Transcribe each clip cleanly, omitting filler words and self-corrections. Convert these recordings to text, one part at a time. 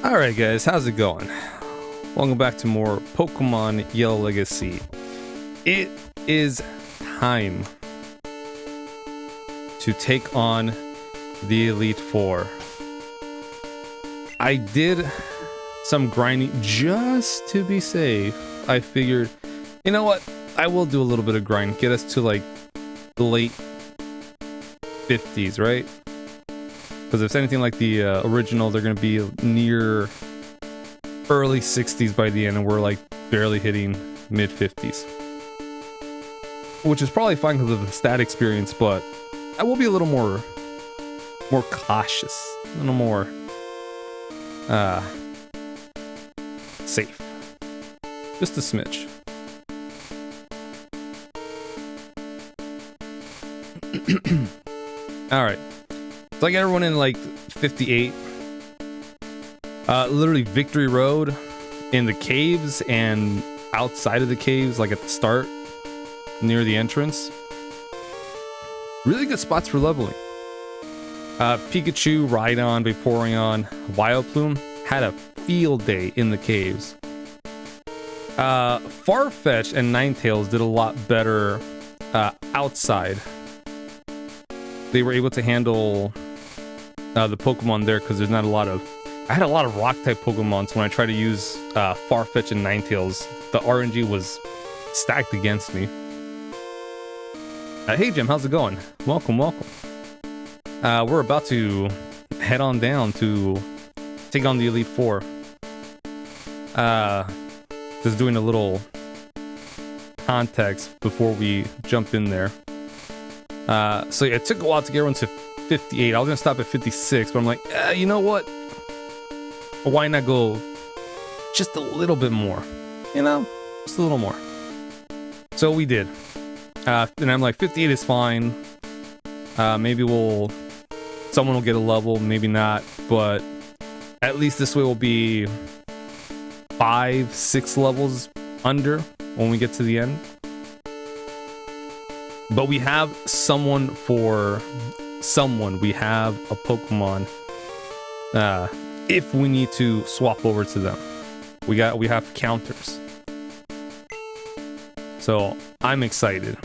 Alright guys, how's it going? Welcome back to more Pokemon Yellow Legacy. It is time to take on the Elite Four. I did some grinding just to be safe. I figured, you know what? I will do a little bit of grind, get us to like the late 50s, right? Because if it's anything like the original, they're going to be near early 60s by the end, and we're like barely hitting mid 50s. Which is probably fine because of the stat experience, but I will be a little more cautious, a little more safe. Just a smidge. Alright. So I got everyone in like 58. Literally Victory Road in the caves and outside of the caves, like at the start, near the entrance. Really good spots for leveling. Pikachu, Rhydon, Vaporeon, Vileplume had a field day in the caves. Farfetch and Ninetales did a lot better outside. They were able to handle the Pokemon there because there's not a lot of... I had a lot of rock-type Pokemon, so when I tried to use Farfetch and Ninetales, the RNG was stacked against me. Hey Jim, how's it going? Welcome, welcome. We're about to head on down to take on the Elite Four. Just doing a little context before we jump in there. So yeah, it took a while to get everyone to 58. I was gonna stop at 56, but I'm like, you know what? Why not go just a little bit more? You know, just a little more. So we did. And I'm like, 58 is fine. Maybe someone will get a level, maybe not, but at least this way we'll be 5-6 levels under when we get to the end. But we have someone for someone. We have a Pokemon. If we need to swap over to them, we have counters. So I'm excited.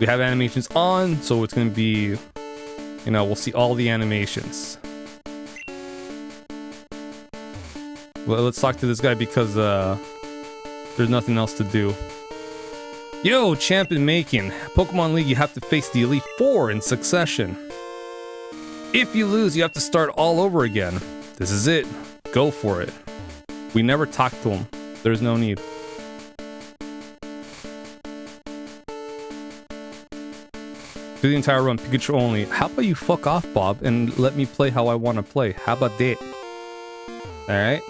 We have animations on, so it's gonna be, you know, we'll see all the animations. Well, let's talk to this guy because there's nothing else to do. Yo, champion making. Pokemon League, you have to face the Elite Four in succession. If you lose, you have to start all over again. This is it. Go for it. We never talked to him. There's no need. Do the entire run, Pikachu only. How about you fuck off, Bob, and let me play how I want to play? How about that? Alright?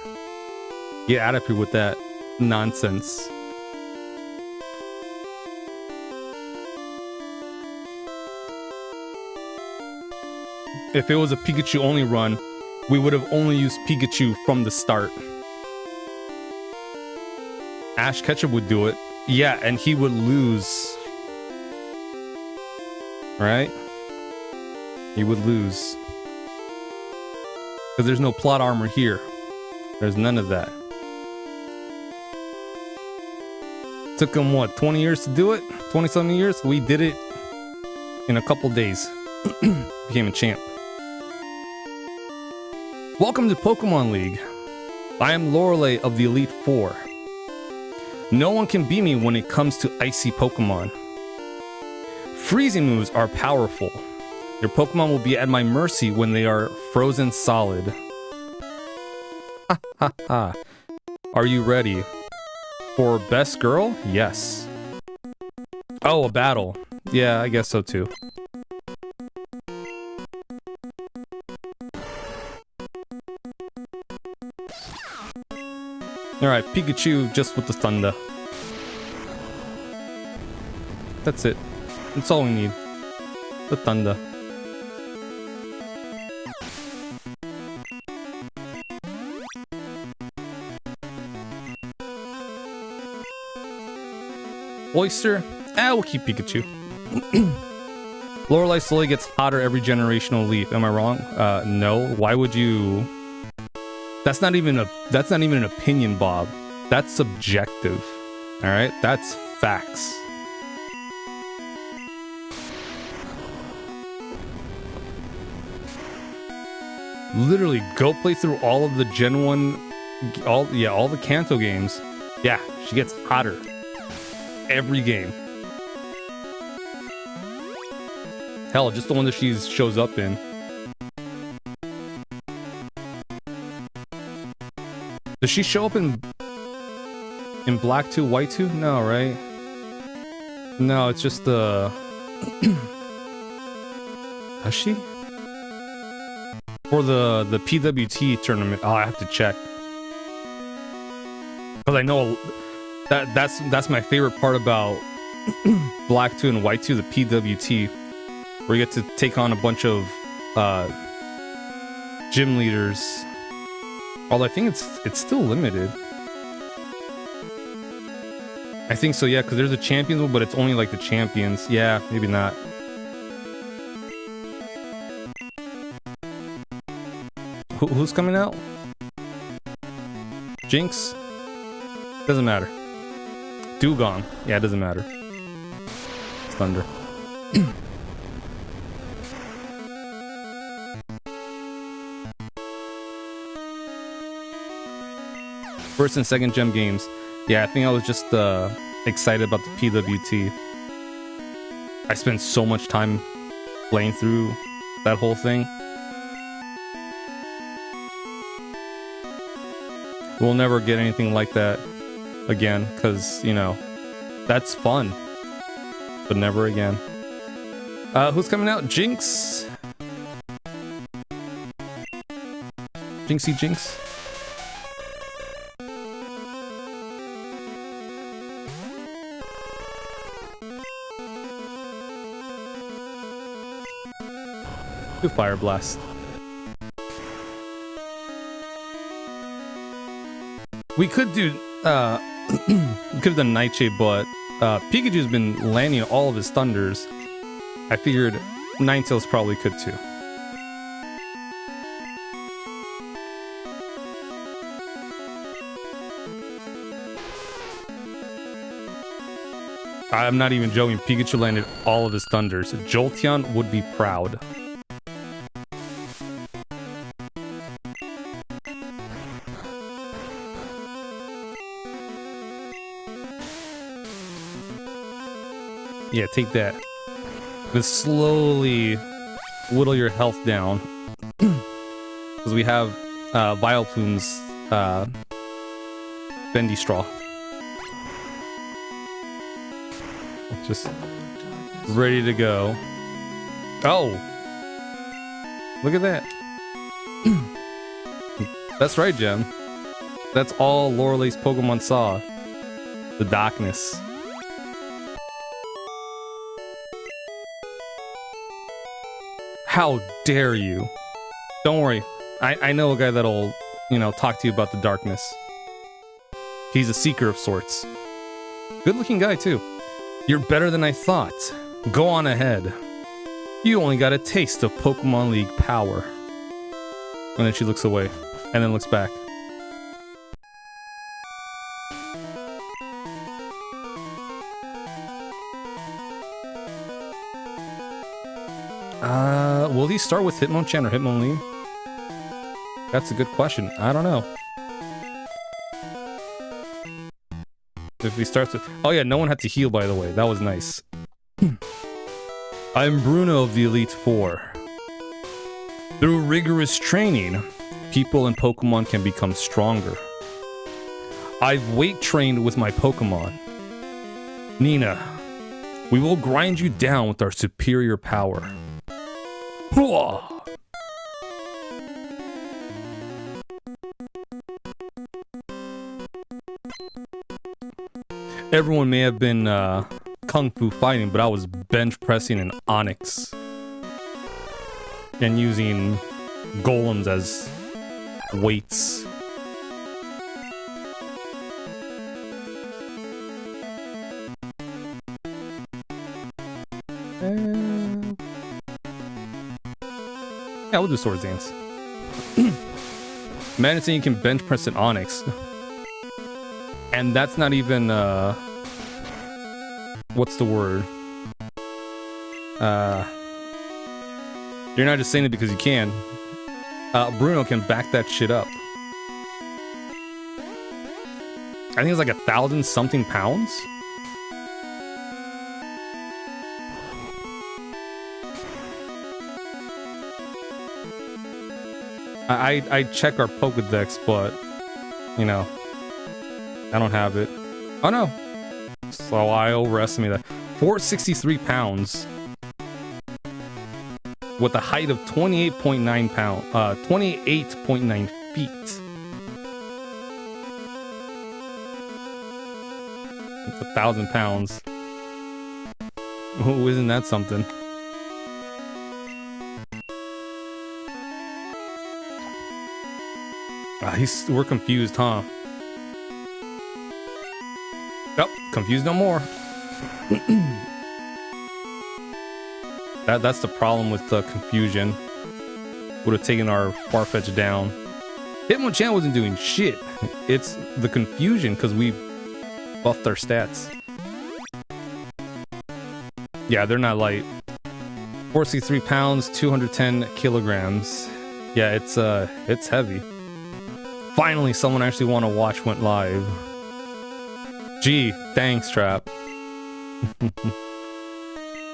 Get out of here with that nonsense. If it was a Pikachu only run, we would have only used Pikachu from the start. Ash Ketchum would do it. Yeah, and he would lose. Right? He would lose. Because there's no plot armor here. There's none of that. Took him, what, 20 years to do it? 20-something years? We did it in a couple days. Became a champ. Welcome to Pokemon League. I am Lorelei of the Elite Four. No one can beat me when it comes to icy Pokemon. Freezing moves are powerful. Your Pokemon will be at my mercy when they are frozen solid. Ha ha ha. Are you ready? For best girl? Yes. Oh, a battle. Yeah, I guess so too. Alright, Pikachu just with the thunder. That's it. That's all we need. The thunder. Oyster? We'll keep Pikachu. Lorelei slowly gets hotter every generational leap. Am I wrong? No. Why would you... That's not even an opinion, Bob. That's subjective. Alright? That's facts. Literally, go play through all of the Gen 1... all the Kanto games. Yeah, she gets hotter. Every game. Hell, just the one that she shows up in. Does she show up in Black 2, White 2? No, right? No, it's just the... Does she? For the PWT tournament. Oh, I have to check. Because I know that's my favorite part about Black 2 and White 2, the PWT. Where you get to take on a bunch of gym leaders. Although I think it's still limited. I think so, yeah, because there's a champions one, but it's only like the champions. Yeah, maybe not. Who's coming out? Jinx? Doesn't matter. Dugong. Yeah, it doesn't matter. It's Thunder. First and second gem games. Yeah, I think I was just excited about the PWT. I spent so much time playing through that whole thing. We'll never get anything like that again, because, you know, that's fun. But never again. Who's coming out? Jinx? Jinxie Jinx? Do Fire Blast. We could do we could have done Nightshade, but Pikachu's been landing all of his thunders. I figured Ninetales probably could too. I'm not even joking. Pikachu landed all of his thunders. Jolteon would be proud. Yeah, take that. Just slowly whittle your health down. Because we have Vileplume's Bendy Straw. Just ready to go. Oh! Look at that. That's right, Gem. That's all Lorelei's Pokemon saw. The darkness. How dare you? Don't worry. I know a guy that'll, you know, talk to you about the darkness. He's a seeker of sorts. Good looking guy too. You're better than I thought. Go on ahead. You only got a taste of Pokemon League power. And then she looks away and then looks back. Will he start with Hitmonchan or Hitmonlee? That's a good question. I don't know. If he starts with... Oh yeah, no one had to heal, by the way. That was nice. I'm Bruno of the Elite Four. Through rigorous training, people and Pokemon can become stronger. I've weight trained with my Pokemon. Nina, we will grind you down with our superior power. Everyone may have been kung fu fighting, but I was bench pressing an Onix and using golems as weights. Yeah, we'll do Swords Dance. Man, it's saying you can bench press an Onix. And that's not even, what's the word? You're not just saying it because you can. Bruno can back that shit up. I think it's like 1,000 something pounds. I check our Pokedex, but, you know, I don't have it. Oh no! So I overestimated that. 463 pounds. With a height of 28.9 pounds. 28.9 feet. It's 1,000 pounds. Oh, isn't that something? We're confused, huh? Nope, confused no more. That's the problem with the confusion. Would have taken our Farfetch'd down. Hitmonchan wasn't doing shit. It's the confusion because we buffed our stats. Yeah, they're not light. 463 pounds, 210 kilograms. Yeah, it's heavy. Finally, someone I actually want to watch went live. Gee, thanks, Trap.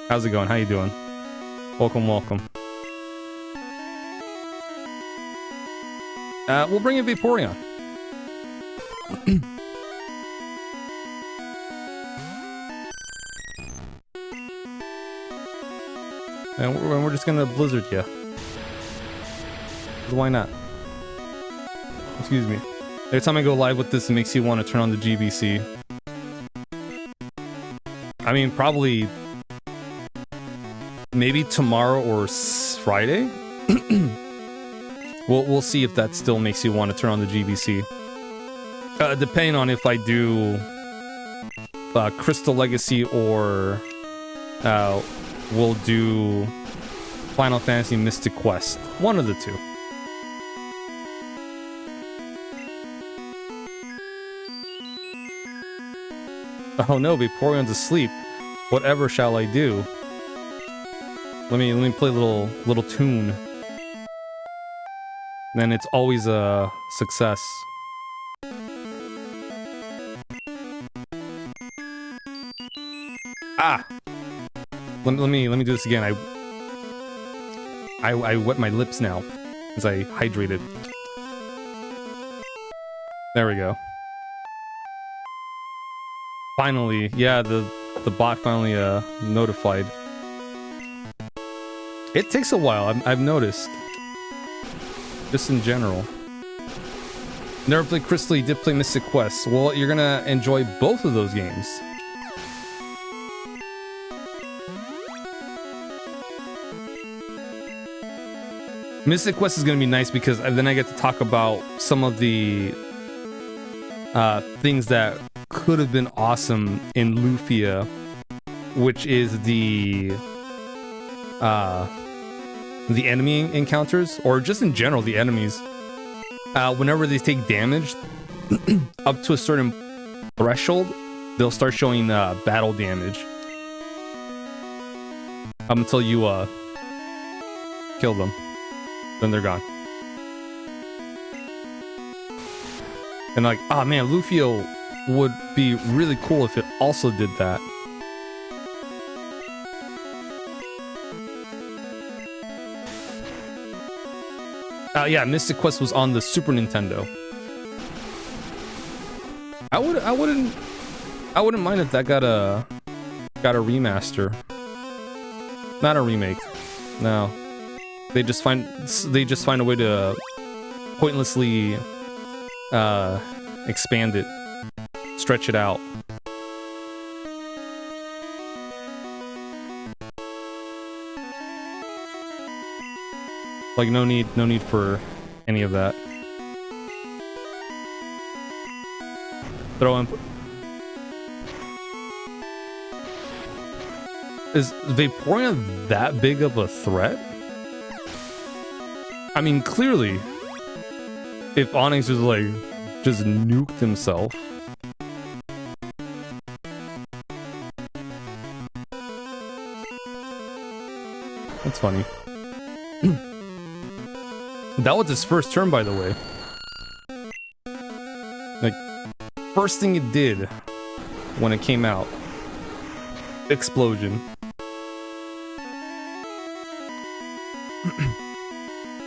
How's it going? How you doing? Welcome, welcome. We'll bring in Vaporeon. And we're just gonna Blizzard you. Why not? Excuse me. Every time I go live with this, it makes you want to turn on the GBC. I mean, probably... maybe tomorrow or Friday? We'll see if that still makes you want to turn on the GBC. Depending on if I do... Crystal Legacy or... we'll do... Final Fantasy Mystic Quest. One of the two. Oh no, Vaporeon's asleep. Whatever shall I do? Let me play a little tune. Then it's always a success. Ah! Let me do this again. I wet my lips now as I hydrated. There we go. Finally, yeah, the bot finally notified. It takes a while, I've noticed. Just in general. Never played Crystal, you did play Mystic Quest. Well, you're gonna enjoy both of those games. Mystic Quest is going to be nice because then I get to talk about some of the things that could have been awesome in Lufia, which is the enemy encounters, or just in general the enemies. Whenever they take damage up to a certain threshold, they'll start showing battle damage until you kill them. Then they're gone. And like, oh man, Lufia would be really cool if it also did that. Yeah, Mystic Quest was on the Super Nintendo. I wouldn't mind if that got a remaster. Not a remake. No. They just find a way to pointlessly expand it, stretch it out. Like no need for any of that. Throw in. Is Vaporeon that big of a threat? I mean, clearly, if Onyx was like just nuked himself. That's funny. That was his first turn, by the way. Like, first thing it did when it came out. Explosion.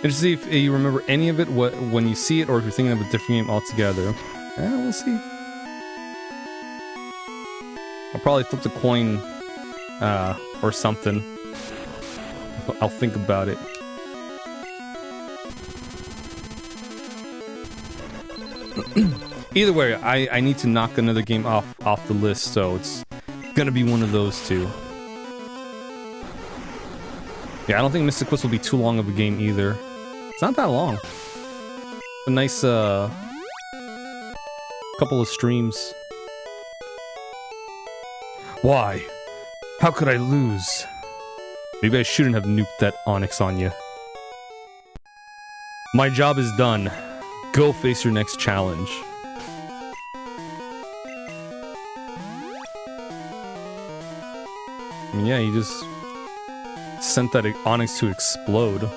And to see if you remember any of it when you see it, or if you're thinking of a different game altogether. We'll see. I'll probably flip the coin or something. I'll think about it. Either way, I need to knock another game off the list, so it's gonna be one of those two. Yeah, I don't think Mystic Quest will be too long of a game either. It's not that long. A nice couple of streams. Why? How could I lose? Maybe I shouldn't have nuked that Onyx on you. My job is done. Go face your next challenge. I mean, yeah, you just sent that Onyx to explode.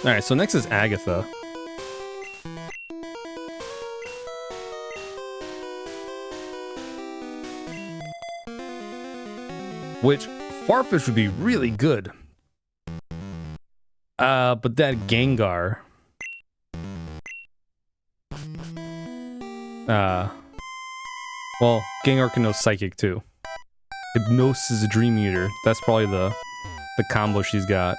Alright, so next is Agatha. Which, Farfetch would be really good. But that Gengar... well, Gengar can know Psychic too. Hypnosis Dream Eater. That's probably the combo she's got.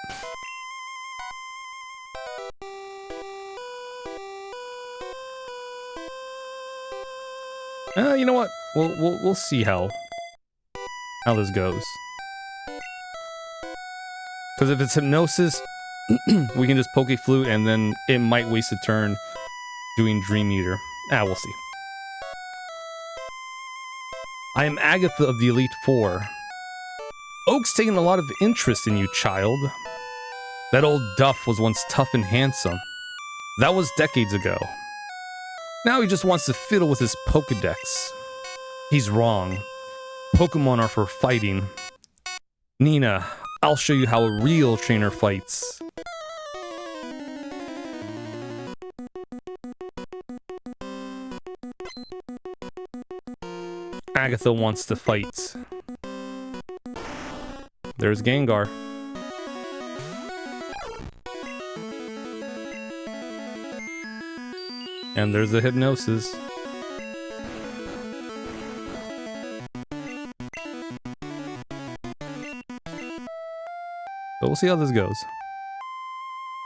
You know what? We'll see how this goes. Because if it's Hypnosis, we can just Poke Flute, and then it might waste a turn doing Dream Eater. We'll see. I am Agatha of the Elite Four. Oak's taken a lot of interest in you, child. That old Duff was once tough and handsome. That was decades ago. Now he just wants to fiddle with his Pokedex. He's wrong. Pokemon are for fighting. Nina, I'll show you how a real trainer fights. Agatha wants to fight. There's Gengar. And there's the Hypnosis. So we'll see how this goes.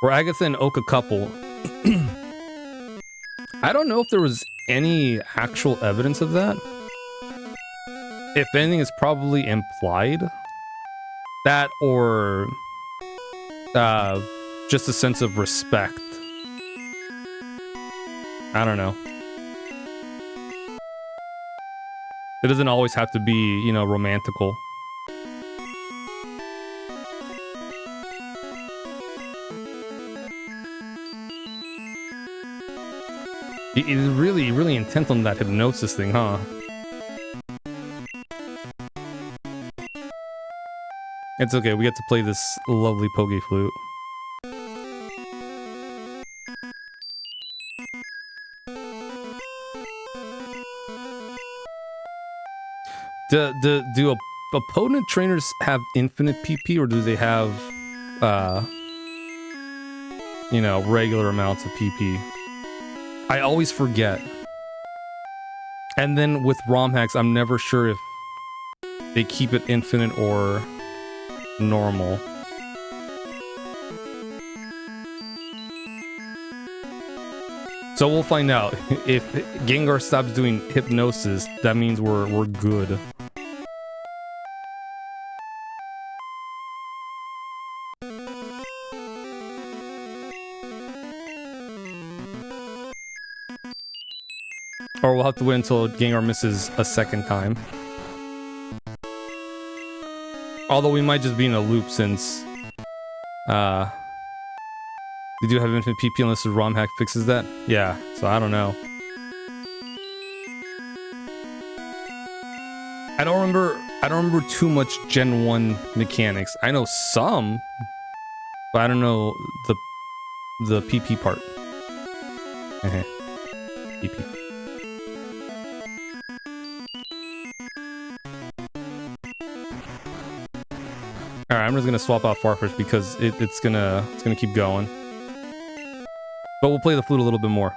We're Agatha and Oak a couple. I don't know if there was any actual evidence of that. If anything, it's probably implied. That or just a sense of respect. I don't know. It doesn't always have to be, you know, romantical. He's really intent on that hypnosis thing, huh? It's okay, we get to play this lovely Poke Flute. Do opponent trainers have infinite PP, or do they have, you know, regular amounts of PP? I always forget. And then with ROM hacks, I'm never sure if they keep it infinite or normal. So we'll find out. If Gengar stops doing hypnosis, that means we're good. Or we'll have to wait until Gengar misses a second time. Although we might just be in a loop since they do have infinite PP unless the ROM hack fixes that. Yeah, so I don't know. I don't remember too much Gen 1 mechanics. I know some, but I don't know the PP part. PP. Alright, I'm just gonna swap out Farfetch because it's gonna keep going. But we'll play the flute a little bit more.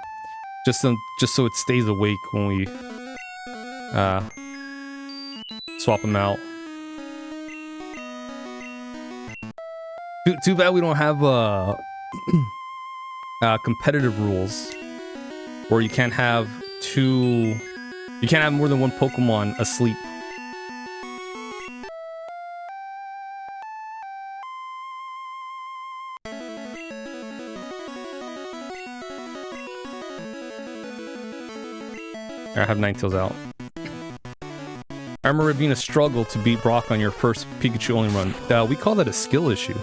Just so it stays awake when we swap them out. Too bad we don't have competitive rules where you can't have more than one Pokemon asleep. I have Ninetales out. I remember it being a struggle to beat Brock on your first Pikachu only run. We call that a skill issue.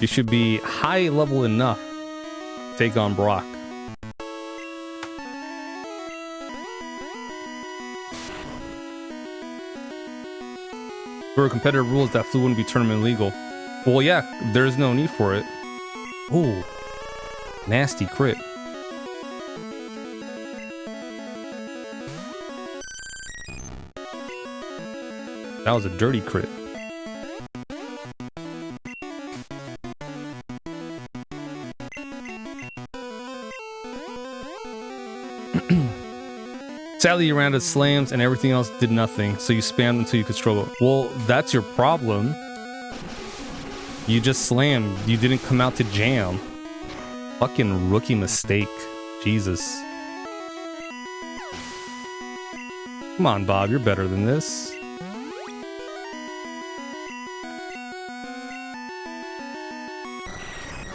You should be high level enough to take on Brock. For competitive rules, that flute wouldn't be tournament legal. Well, yeah, there's no need for it. Ooh, nasty crit. That was a dirty crit. Sadly, you ran out of slams and everything else did nothing, so you spammed until you could struggle. Well, that's your problem. You just slammed. You didn't come out to jam. Fucking rookie mistake. Jesus. Come on, Bob, you're better than this.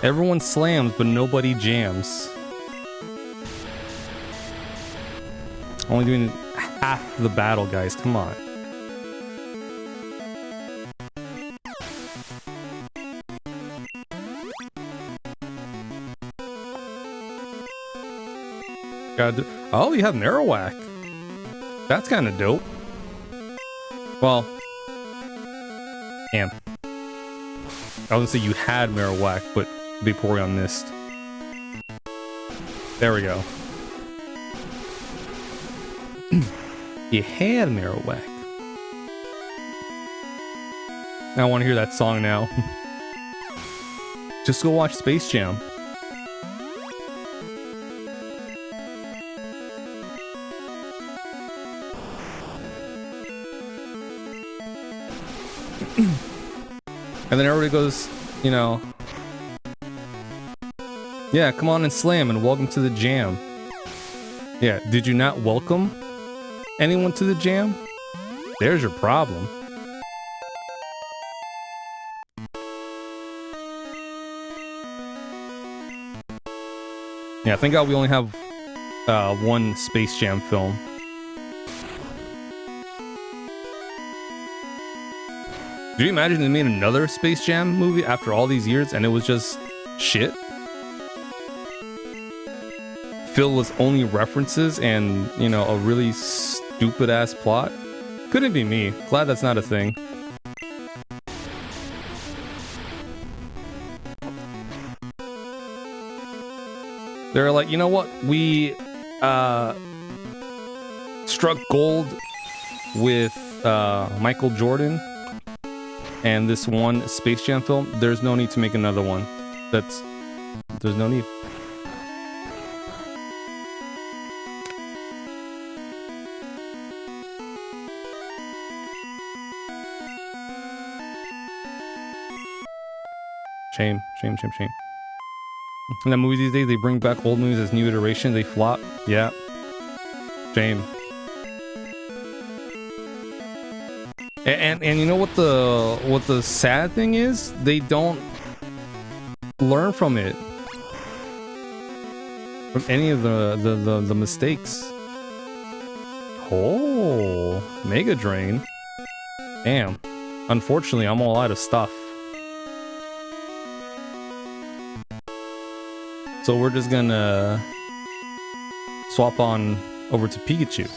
Everyone slams, but nobody jams. Only doing half the battle, guys. Come on. Oh, you have Marowak. That's kind of dope. Well, damn. I was gonna say you had Marowak, but Vaporeon missed. There we go. You had Marowak. I want to hear that song now. Just go watch Space Jam. And then everybody goes, you know, yeah, come on and slam and welcome to the jam. Yeah, did you not welcome anyone to the jam? There's your problem. Yeah, thank God we only have one Space Jam film. Do you imagine they made another Space Jam movie after all these years and it was just shit? Filled with only references and, you know, a really stupid ass plot? Couldn't be me. Glad that's not a thing. They're like, you know what? We struck gold with Michael Jordan and this one Space Jam film. There's no need to make another one. There's no need. Shame, shame, shame, shame. In that movie these days, they bring back old movies as new iterations. They flop. Yeah. Shame. And you know what the sad thing is? They don't learn from it. From any of the mistakes. Oh, Mega Drain. Damn. Unfortunately, I'm all out of stuff. So we're just gonna swap on over to Pikachu.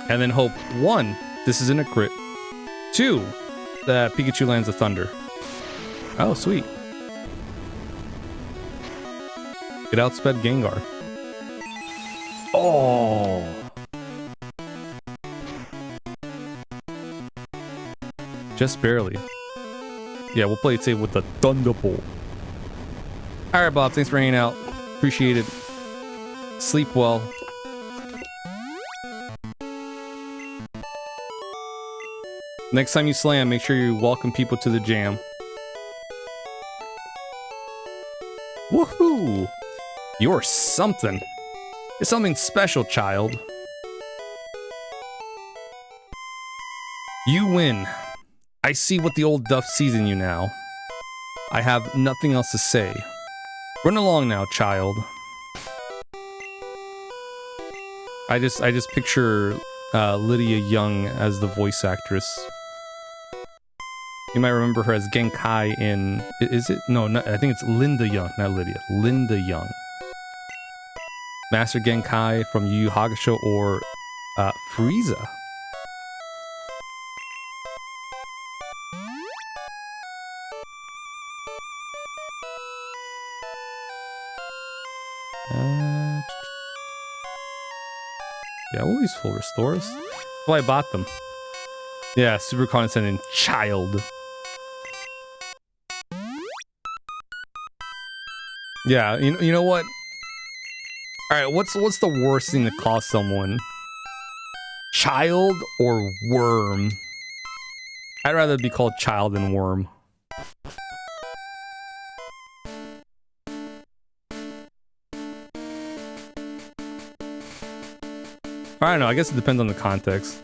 And then hope, 1, this isn't a crit. 2, that Pikachu lands a Thunder. Oh, sweet. It outsped Gengar. Oh. Just barely. Yeah, we'll play it safe with the Thunderbolt. Alright, Bob, thanks for hanging out. Appreciate it. Sleep well. Next time you slam, make sure you welcome people to the jam. Woohoo! You're something. You're something special, child. You win. I see what the old Duff sees in you now. I have nothing else to say. Run along now, child. I just picture Lydia Young as the voice actress. You might remember her as Genkai in... Is it? No, I think it's Linda Young, not Lydia. Linda Young. Master Genkai from Yu Yu Hakusho or Frieza. Yeah, all these full restores. Well, I bought them. Yeah, super condescending child. Yeah, you know what? All right, what's the worst thing to call someone? Child or worm? I'd rather be called child than worm. I don't know, I guess it depends on the context.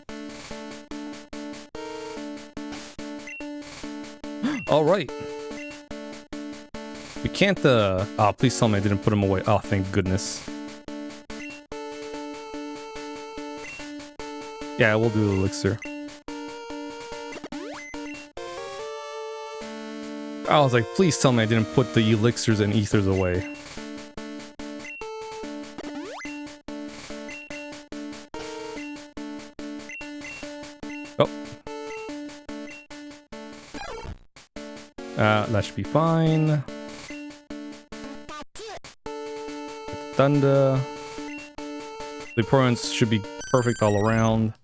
Alright. We can't, oh, please tell me I didn't put him away. Oh, thank goodness. Yeah, we'll do the elixir. I was like, please tell me I didn't put the elixirs and ethers away. That should be fine. Thunder. The opponents should be perfect all around.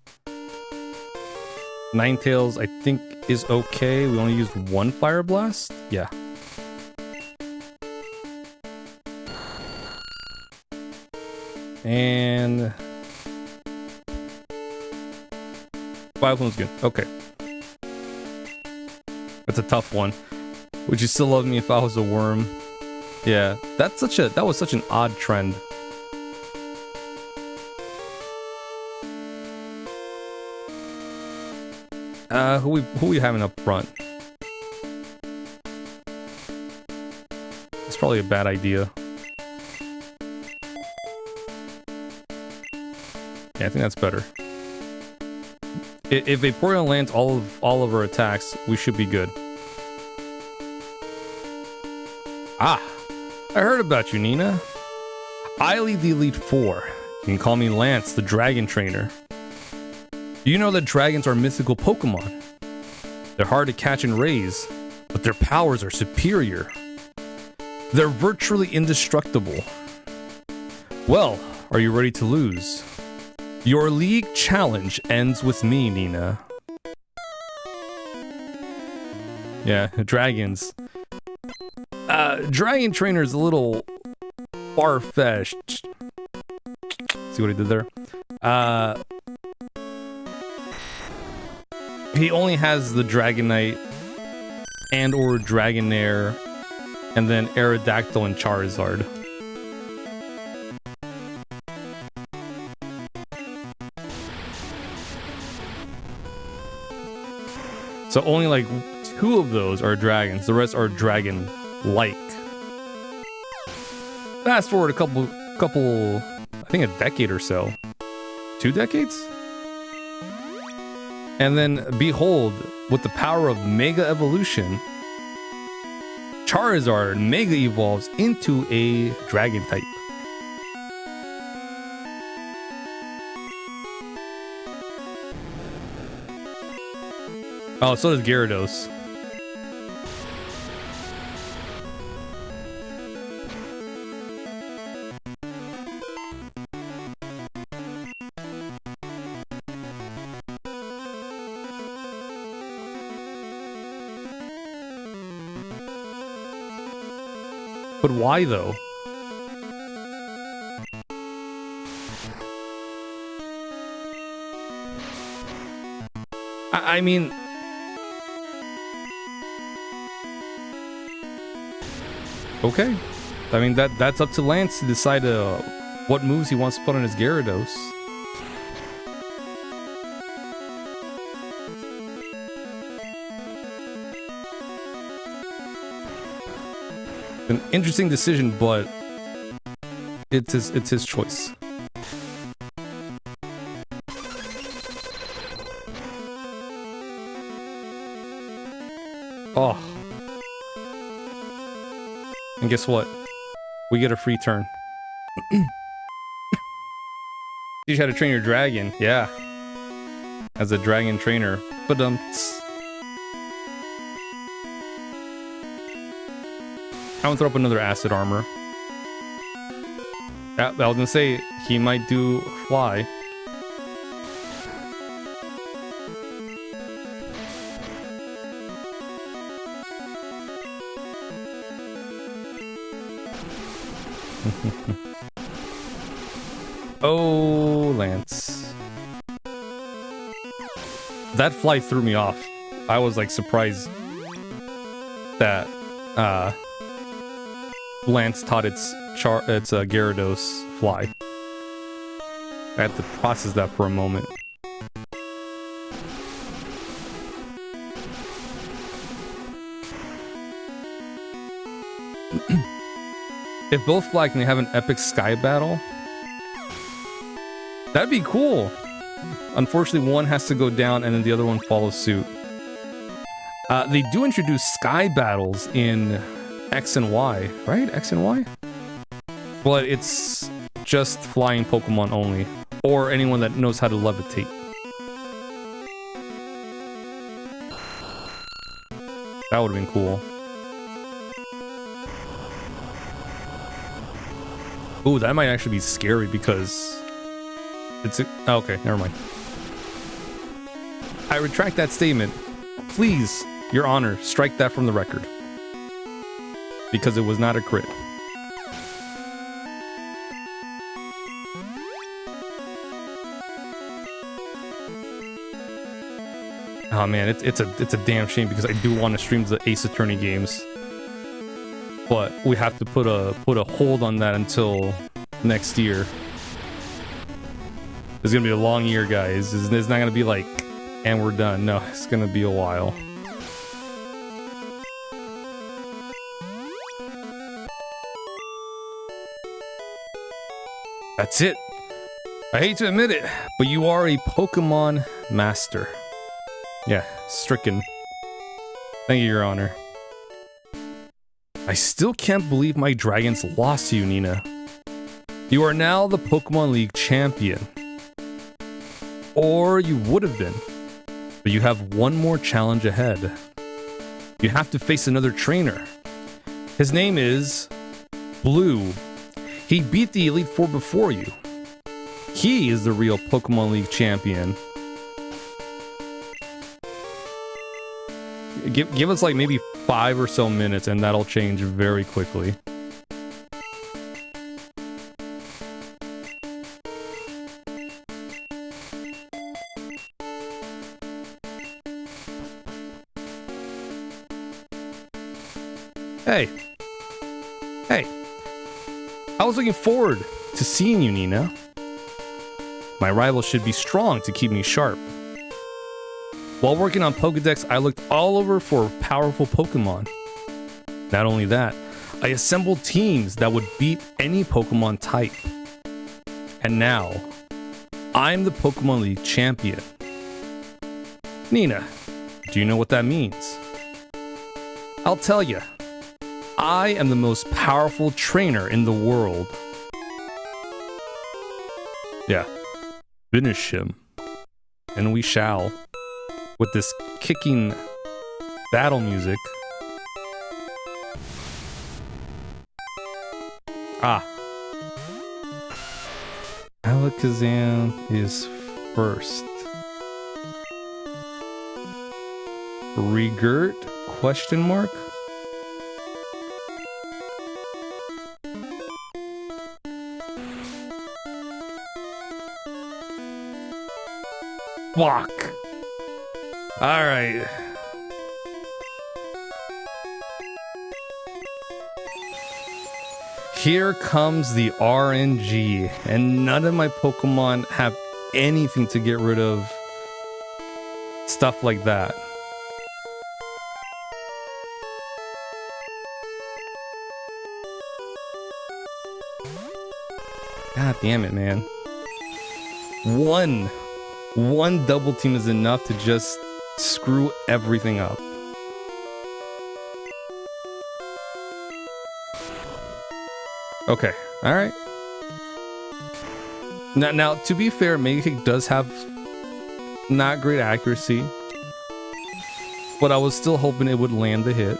Ninetales, I think, is okay. We only used 1 Fire Blast? Yeah. And... Vileplume's good. Okay. That's a tough one. Would you still love me if I was a worm? Yeah, that was such an odd trend. Who we having up front? It's probably a bad idea. Yeah, I think that's better. If Vaporeon lands all of our attacks, we should be good. Ah, I heard about you, Nina. I lead the Elite Four. You can call me Lance, the Dragon Trainer. You know that dragons are mythical Pokemon. They're hard to catch and raise, but their powers are superior. They're virtually indestructible. Well, are you ready to lose? Your league challenge ends with me, Nina. Yeah, dragons. Dragon Trainer is a little far-fetched. See what he did there? He only has the Dragonite and or Dragonair and then Aerodactyl and Charizard. So only like 2 of those are dragons. The rest are dragon-like. Fast forward a couple, I think a decade or so. 2 decades? And then, behold, with the power of Mega Evolution, Charizard Mega evolves into a Dragon type. Oh, so does Gyarados. But why though? I mean, okay. I mean that's up to Lance to decide what moves he wants to put on his Gyarados. An interesting decision, but it's his choice. Oh. And guess what? We get a free turn. Teach you how to train your dragon. Yeah. As a dragon trainer. But I would throw up another acid armor. I was gonna say he might do fly. Oh, Lance. That fly threw me off. I was like surprised that Lance taught its Gyarados fly. I had to process that for a moment. If both fly, can they have an epic sky battle? That'd be cool. Unfortunately, one has to go down and then the other one follows suit. They do introduce sky battles in X and Y, right? X and Y? But it's just flying Pokemon only. Or anyone that knows how to levitate. That would have been cool. Ooh, that might actually be scary because it's okay, never mind. I retract that statement. Please, Your Honor, strike that from the record. Because it was not a crit. Oh man, it's a damn shame because I do want to stream the Ace Attorney games, but we have to put a hold on that until next year. It's gonna be a long year, guys. It's not gonna be like, and we're done. No, it's gonna be a while. That's it. I hate to admit it, but you are a Pokemon master. Yeah, stricken. Thank you, Your Honor. I still can't believe my dragons lost to you, Nina. You are now the Pokemon League champion. Or you would have been. But you have one more challenge ahead. You have to face another trainer. His name is Blue. He beat the Elite Four before you. He is the real Pokemon League champion. Give us like maybe 5 or so minutes and that'll change very quickly. Hey. Hey. I was looking forward to seeing you, Nina. My rival should be strong to keep me sharp. While working on Pokedex, I looked all over for powerful Pokemon. Not only that, I assembled teams that would beat any Pokemon type. And now, I'm the Pokemon League champion. Nina, do you know what that means? I'll tell you. I am the most powerful trainer in the world. Yeah. Finish him. And we shall. With this kicking battle music. Ah. Alakazam is first. Regurt? Question mark? Fuck. Alright. Here comes the RNG, and none of my Pokemon have anything to get rid of stuff like that. God damn it, man. One double team is enough to just screw everything up. Okay, alright. Now, to be fair, Mega Kick does have not great accuracy, but I was still hoping it would land the hit.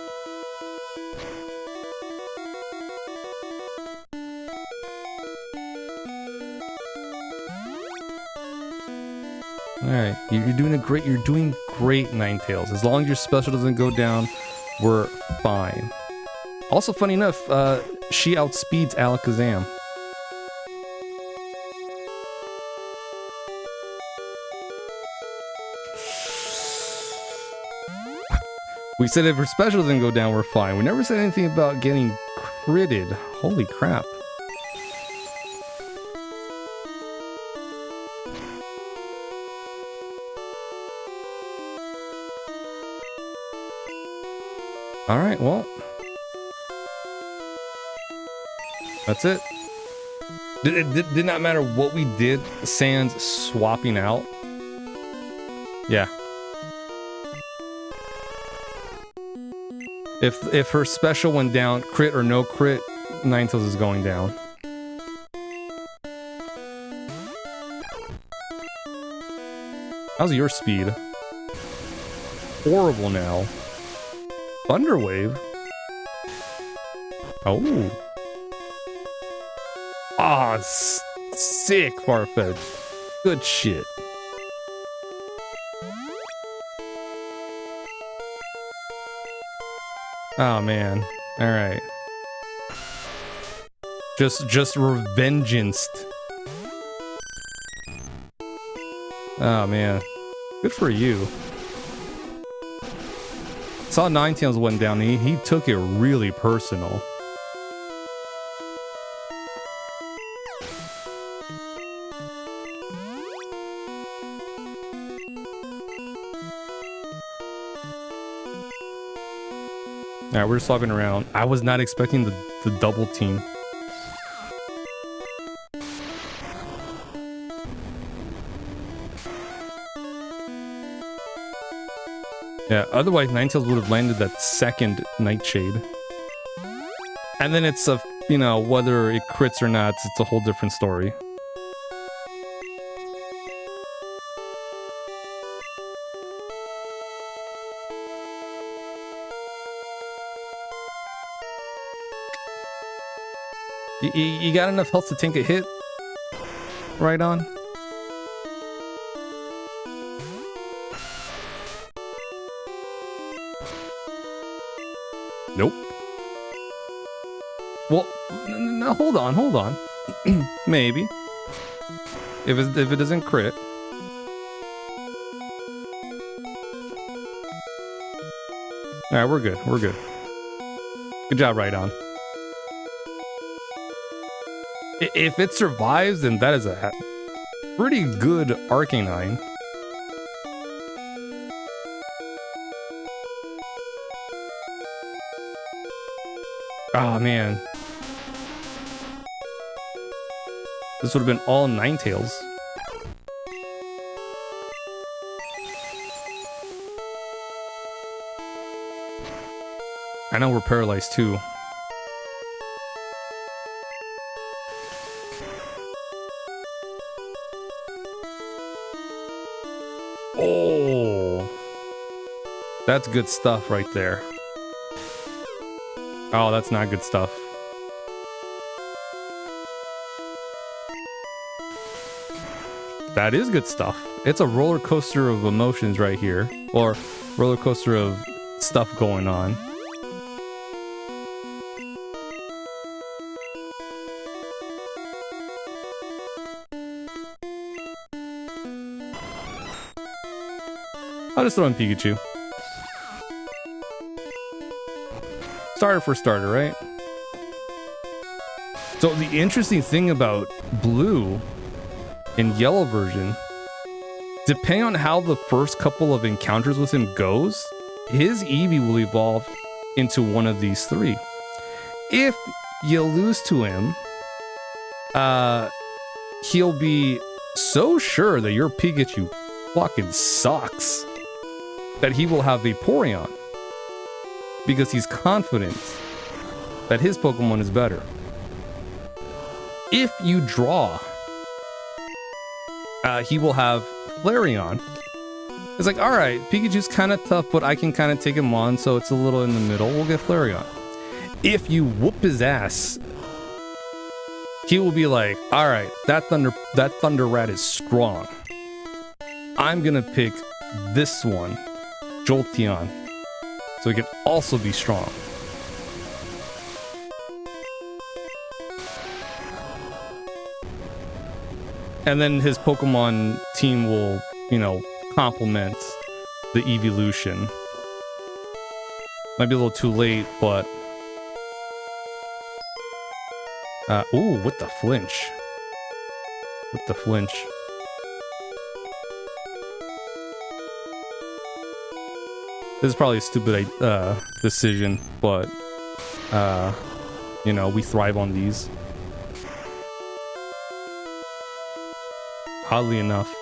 Alright, you're doing great, Ninetales. As long as your special doesn't go down, we're fine. Also, funny enough, she outspeeds Alakazam. We said if her special doesn't go down, we're fine. We never said anything about getting critted. Holy crap. Alright, well. That's it. It did not matter what we did, sans swapping out. Yeah. If her special went down, crit or no crit, Ninetales is going down. How's your speed? Horrible now. Thunder Wave? Oh. Ah, sick, Farfetch'd. Good shit. Oh man. Alright. Just revengeanced. Oh man. Good for you. saw Ninetales went down, and he took it really personal. Alright, we're swapping around. I was not expecting the double team. Yeah, otherwise Ninetales would have landed that second Nightshade. And then it's a, you know, whether it crits or not, it's a whole different story. You got enough health to tank a hit? Right on. Nope. Well, no, hold on. Maybe. If it doesn't crit. Alright, we're good. Good job, Rhydon. If it survives, then that is a pretty good Arcanine. Oh man. This would have been all Ninetales. I know we're paralyzed too. Oh, that's good stuff right there. Oh, that's not good stuff. That is good stuff. It's a roller coaster of emotions right here, or roller coaster of stuff going on. I'll just throw in Pikachu. Starter for starter, right? So the interesting thing about blue and yellow version, depending on how the first couple of encounters with him goes, his Eevee will evolve into one of these three. If you lose to him, he'll be so sure that your Pikachu fucking sucks that he will have Vaporeon, because he's confident that his Pokemon is better. If you draw, he will have Flareon. It's like, alright, Pikachu's kind of tough, but I can kind of take him on, so it's a little in the middle. We'll get Flareon. If you whoop his ass, he will be like, alright, that Thunder Rat is strong. I'm gonna pick this one, Jolteon, so he can also be strong. And then his Pokemon team will, you know, complement the evolution. Might be a little too late, but... ooh, with the flinch. With the flinch. This is probably a stupid decision, but, you know, we thrive on these. Oddly enough.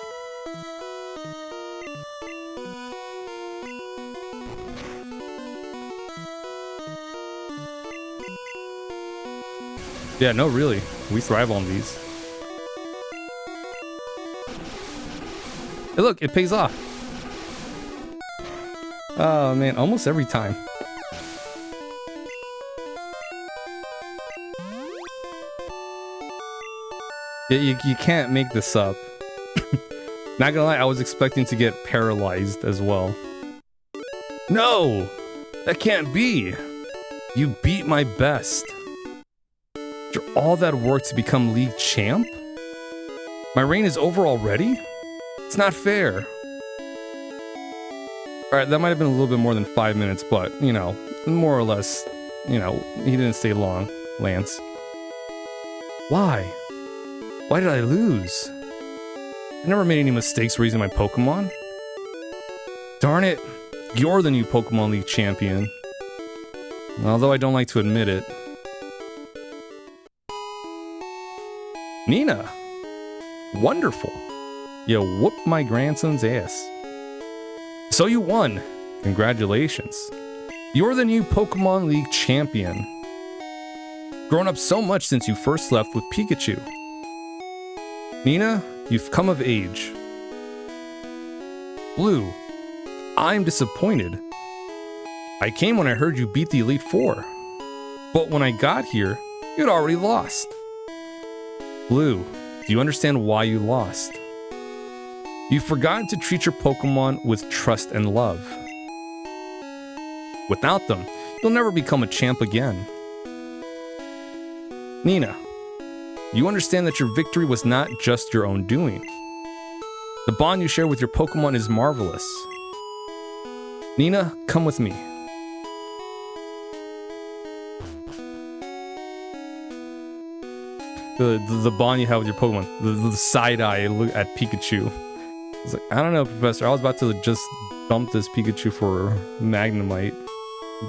Yeah, no, really. We thrive on these. Hey, look, it pays off. Oh man, almost every time. Yeah, you can't make this up. Not gonna lie, I was expecting to get paralyzed as well. No! That can't be! You beat my best. After all that work to become league champ? My reign is over already? It's not fair. All right, that might have been a little bit more than 5 minutes, but, you know, more or less, you know, he didn't stay long, Lance. Why? Why did I lose? I never made any mistakes raising my Pokemon. Darn it, you're the new Pokemon League champion. Although I don't like to admit it. Nina! Wonderful. You whooped my grandson's ass. So you won. Congratulations. You're the new Pokemon League champion. Grown up so much since you first left with Pikachu. Nina, you've come of age. Blue, I'm disappointed. I came when I heard you beat the Elite Four. But when I got here, you'd already lost. Blue, do you understand why you lost? You've forgotten to treat your Pokemon with trust and love. Without them, you'll never become a champ again. Nina, you understand that your victory was not just your own doing. The bond you share with your Pokemon is marvelous. Nina, come with me. The bond you have with your Pokemon, the side eye look at Pikachu. It's like, I don't know, Professor, I was about to just dump this Pikachu for Magnemite,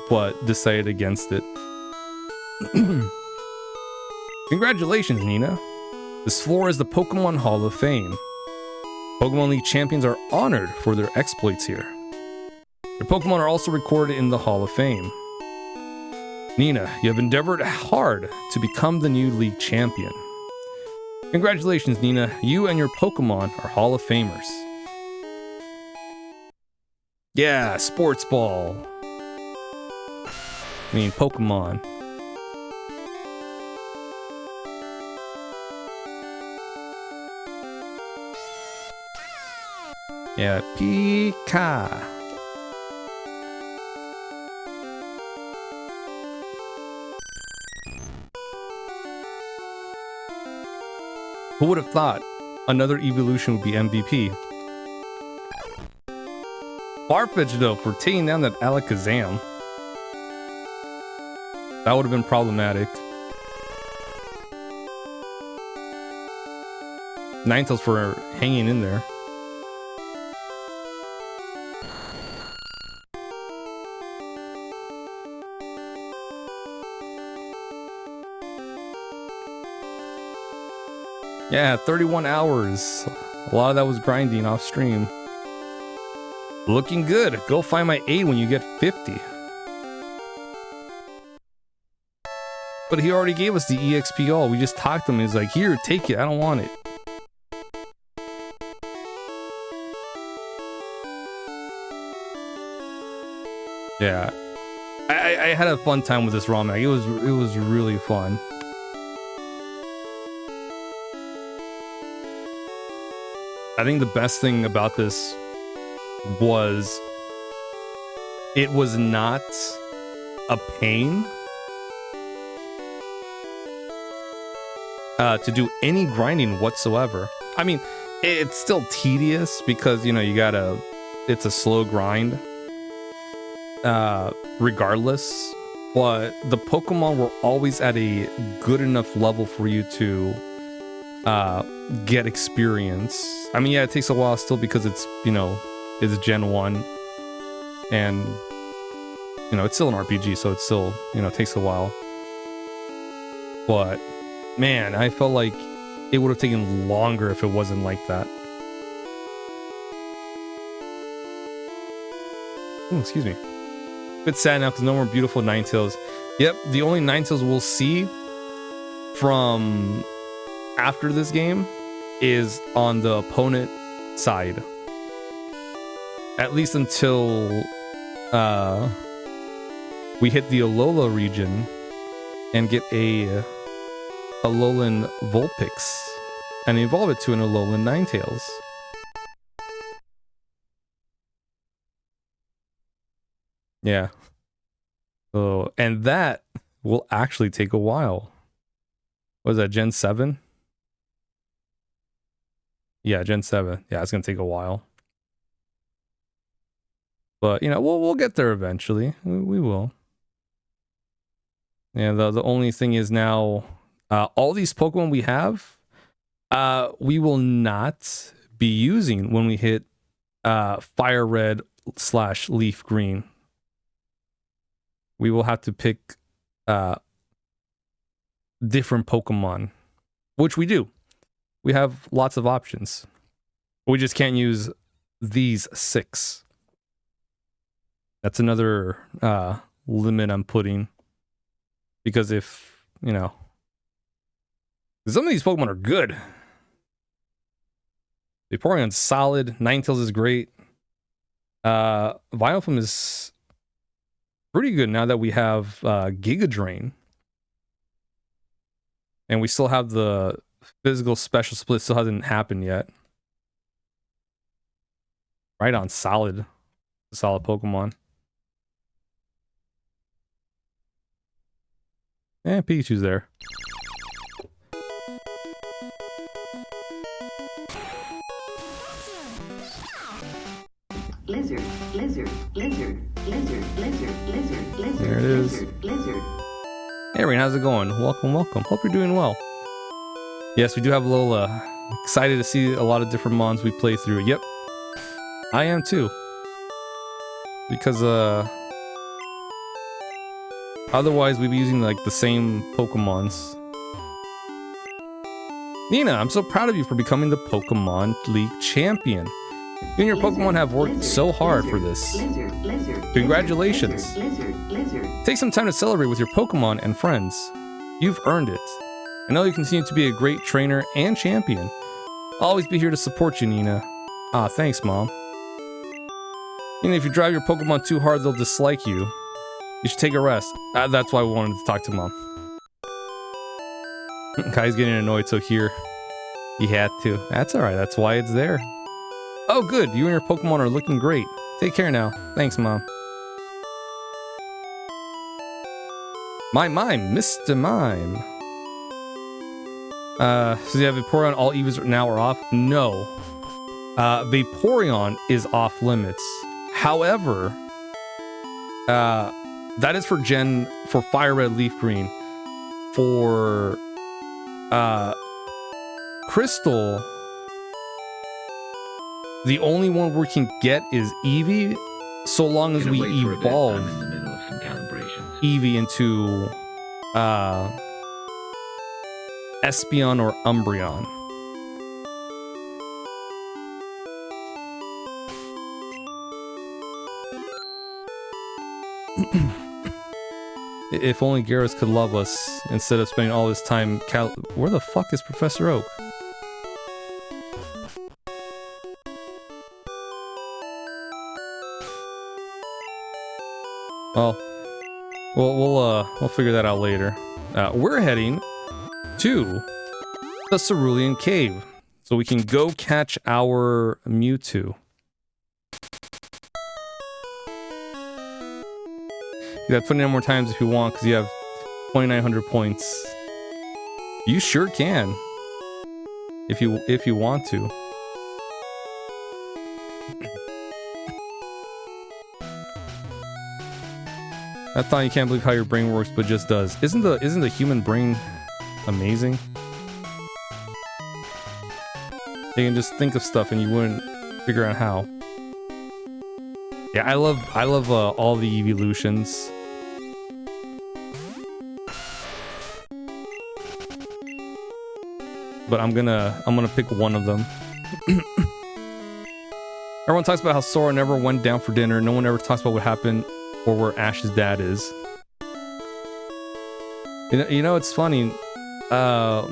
but decided against it. Congratulations, Nina. This floor is the Pokemon Hall of Fame. Pokemon League champions are honored for their exploits here. Your Pokemon are also recorded in the Hall of Fame. Nina, you have endeavored hard to become the new League champion. Congratulations, Nina. You and your Pokemon are Hall of Famers. Yeah, sports ball. I mean, Pokemon. Yeah, Pika. Who would have thought another evolution would be MVP? Farfetch'd though for taking down that Alakazam. That would have been problematic. Ninetales for hanging in there. Yeah, 31 hours. A lot of that was grinding off stream. Looking good. Go find my 8 when you get 50. But he already gave us the EXP all. We just talked to him. He's like, here, take it. I don't want it. Yeah. I had a fun time with this ROM mag. It was really fun. I think the best thing about this was it was not a pain to do any grinding whatsoever. I mean, it's still tedious because, you know, it's a slow grind regardless, but the Pokemon were always at a good enough level for you to get experience. I mean, yeah, it takes a while still because it's, you know, it's Gen 1 and, you know, it's still an RPG, so it's still, you know, it takes a while. But man, I felt like it would have taken longer if it wasn't like that. Ooh, excuse me. Bit sad now because no more beautiful Ninetales. Yep, the only Ninetales we'll see from after this game is on the opponent side. At least until we hit the Alola region and get a Alolan Vulpix and evolve it to an Alolan Ninetales. Yeah. So, and that will actually take a while. What is that, Gen 7? Yeah, Gen 7. Yeah, it's going to take a while. But you know, we'll get there eventually. We will. And the only thing is now, all these Pokemon we have, we will not be using when we hit Fire Red / Leaf Green. We will have to pick different Pokemon, which we do. We have lots of options. We just can't use these 6. That's another limit I'm putting. Because if, you know, some of these Pokemon are good. Vaporeon's solid. Ninetales is great. Vileplume is pretty good now that we have Giga Drain. And we still have the physical special split, still hasn't happened yet. Right on, solid Pokemon. And Pikachu's there. Lizard, lizard, lizard, lizard, lizard, lizard, lizard. There it is. Lizard. Hey, Rain, how's it going? Welcome. Hope you're doing well. Yes, we do have a little excited to see a lot of different mons we play through. Yep, I am too. Because otherwise we'd be using like the same Pokemons. Nina, I'm so proud of you for becoming the Pokemon League champion. You and your Pokemon have worked so hard for this. Congratulations. Take some time to celebrate with your Pokemon and friends. You've earned it. I know you continue to be a great trainer and champion. I'll always be here to support you, Nina. Ah, thanks, Mom. And if you drive your Pokemon too hard, they'll dislike you. You should take a rest. That's why we wanted to talk to Mom. Kai's getting annoyed, so here. He had to. That's alright, that's why it's there. Oh, good. You and your Pokemon are looking great. Take care now. Thanks, Mom. Mime, Mr. Mime. So you have Vaporeon, all EVs now are off? No. Vaporeon is off limits. However, that is for Fire Red, Leaf Green. For Crystal, the only one we can get is Eevee, so long as we evolve Eevee into Espeon or Umbreon. If only Gyarados could love us instead of spending all his time where the fuck is Professor Oak? Well, we'll figure that out later. We're heading to the Cerulean Cave, so we can go catch our Mewtwo. You have 29 more times if you want, because you have 2,900 points. You sure can, if you want to. I thought you can't believe how your brain works, but just does. Isn't the human brain amazing? You can just think of stuff and you wouldn't figure out how. Yeah, I love all the evolutions. But I'm gonna pick one of them. Everyone talks about how Sora never went down for dinner. No one ever talks about what happened or where Ash's dad is. You know, it's funny. A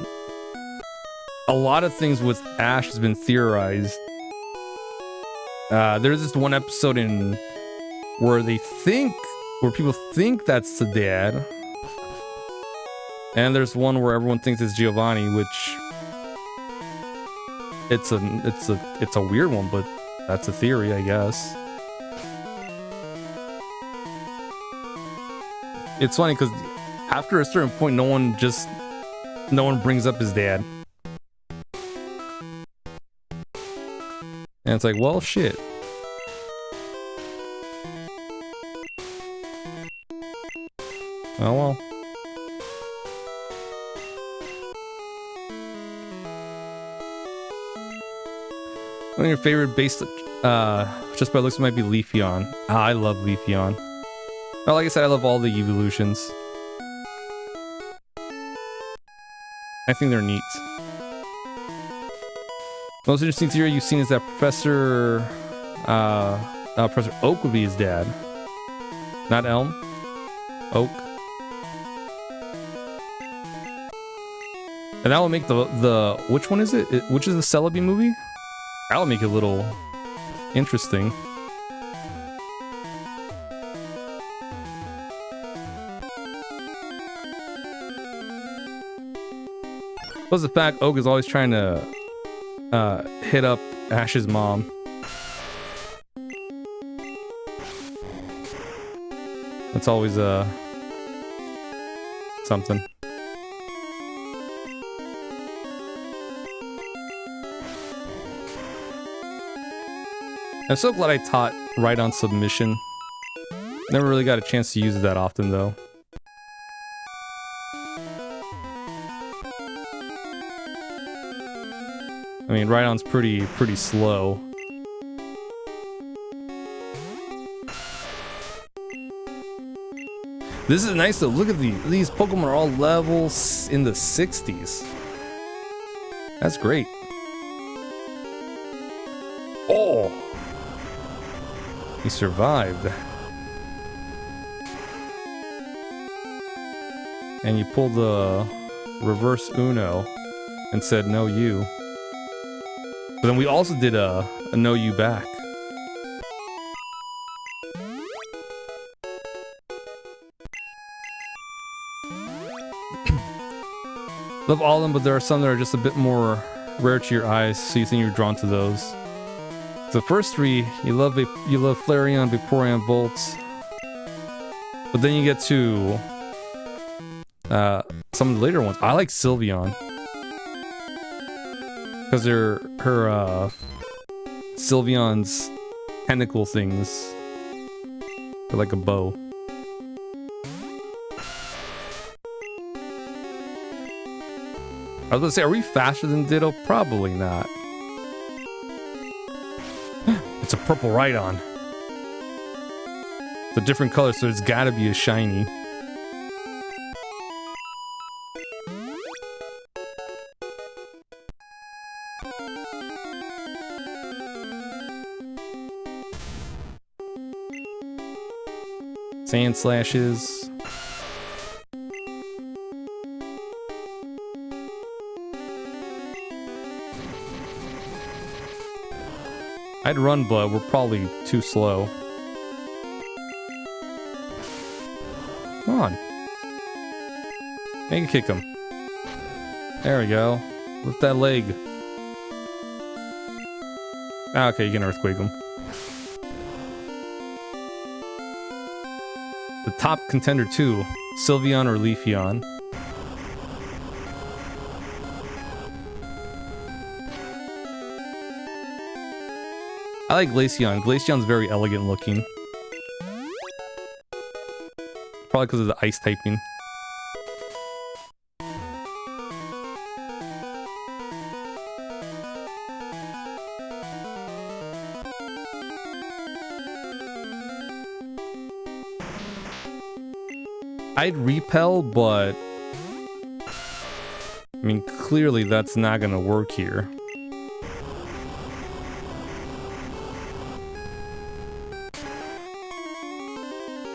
lot of things with Ash has been theorized. There's this one episode where people think that's the dad, and there's one where everyone thinks it's Giovanni, which it's a weird one, but that's a theory, I guess. It's funny because after a certain point, no one brings up his dad. And it's like, well, shit. Oh well. One of your favorite base, just by looks, might be Leafeon. I love Leafeon. Oh, like I said, I love all the evolutions. I think they're neat. Most interesting theory you've seen is that Professor Oak would be his dad. Not Elm. Oak. And that will make the which one is it? Which is the Celebi movie? That will make it a little interesting. Plus the fact Oak is always trying to hit up Ash's mom. That's always something. I'm so glad I taught right on submission. Never really got a chance to use it that often though. I mean, Rhydon's pretty slow. This is nice though. Look at these Pokemon are all levels in the 60s. That's great. Oh! He survived. And you pulled the reverse Uno and said no you. But then we also did a no you back. Love all of them, but there are some that are just a bit more rare to your eyes, so you think you're drawn to those. The first three, you love Flareon, Vaporeon, Volts. But then you get to some of the later ones. I like Sylveon. Because her Sylveon's tentacle things. They're like a bow. I was gonna say, are we faster than Ditto? Probably not. It's a purple Rhydon. It's a different color, so it's gotta be a shiny. Sand Slashes. I'd run, but we're probably too slow. Come on. Mega kick him. There we go. Lift that leg. Ah, okay, you can earthquake him. The top contender too, Sylveon or Leafeon. I like Glaceon. Glaceon's very elegant looking. Probably because of the ice typing. I'd repel, but I mean, clearly that's not gonna work here.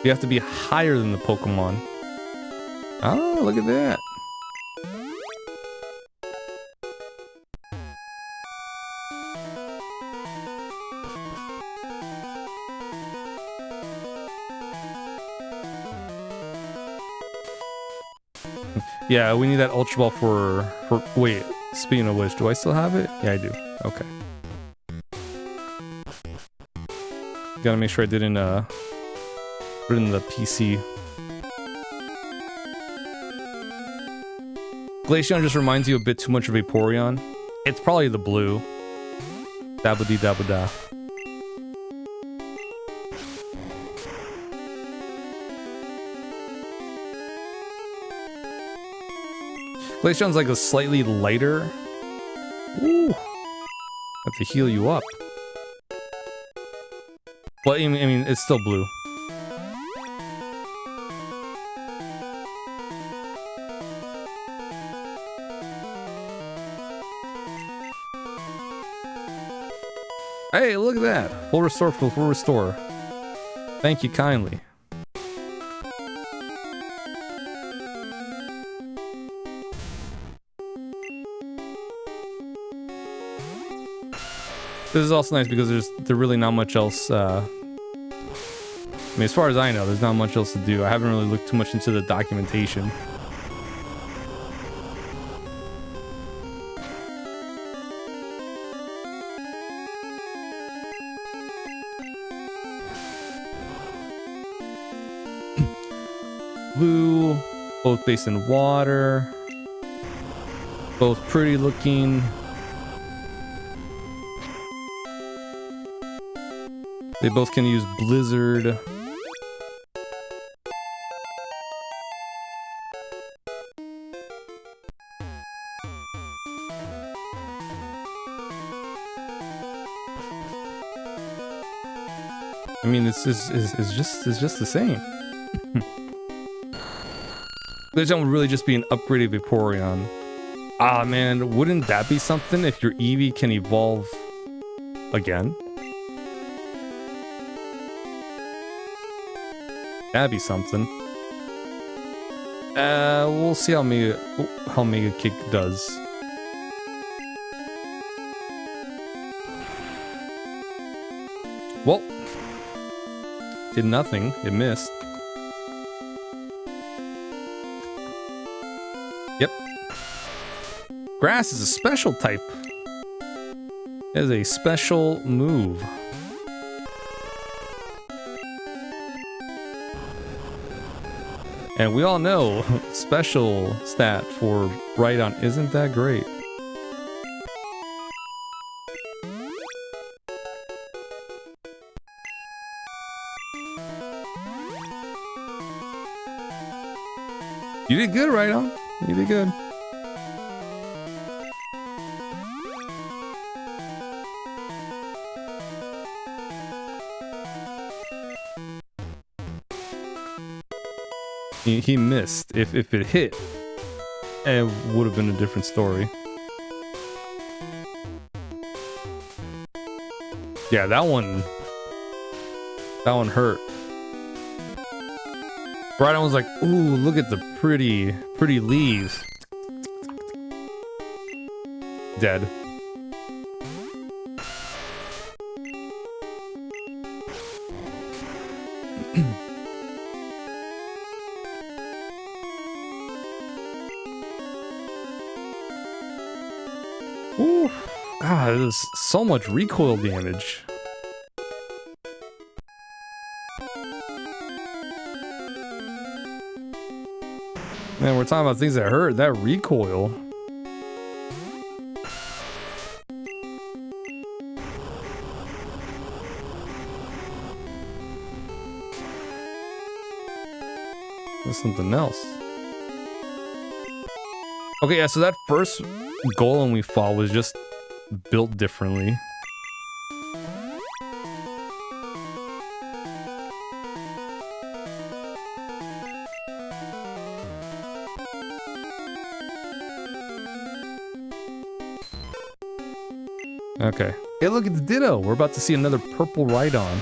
You have to be higher than the Pokemon. Oh, look at that. Yeah, we need that Ultra Ball for wait, speaking of which, do I still have it? Yeah, I do. Okay. Gotta make sure I didn't put it in the PC. Glaceon just reminds you a bit too much of Vaporeon. It's probably the blue. Dabba-dee dabba-da. Glacion's like a slightly lighter. Ooh. Have to heal you up. Well, I mean, it's still blue. Hey, look at that. Full restore, full restore. Thank you kindly. This is also nice because there's really not much else. I mean, as far as I know, there's not much else to do. I haven't really looked too much into the documentation. Blue, both based in water, both pretty looking. They both can use Blizzard. I mean, it's just the same. Glaceon would really just be an upgraded Vaporeon. Ah man, wouldn't that be something if your Eevee can evolve again? That'd be something. We'll see how Mega Kick does. Well, did nothing. It missed. Yep. Grass is a special type. It is a special move. And we all know special stat for Rhydon isn't that great. You did good, Rhydon. You did good. He missed. If it hit, it would have been a different story. Yeah, that one hurt. Rhydon was like, "Ooh, look at the pretty leaves." Dead. Ooh, God, there's so much recoil damage. Man, we're talking about things that hurt. That recoil. There's something else. Okay, yeah, so that first golem we fought was just built differently. Okay. Hey, look at the Ditto. We're about to see another purple Rhydon.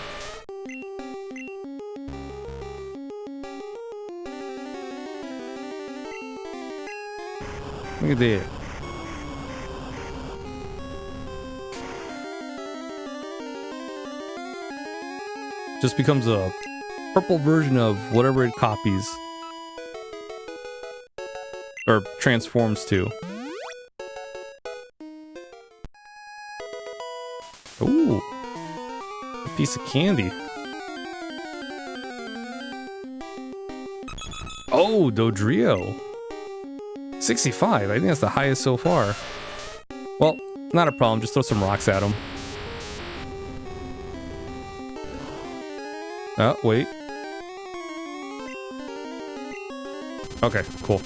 Look at that. Just becomes a purple version of whatever it copies. Or transforms to. Ooh. A piece of candy. Oh, Dodrio. 65. I think that's the highest so far. Well, not a problem. Just throw some rocks at him. Oh, wait. Okay, cool.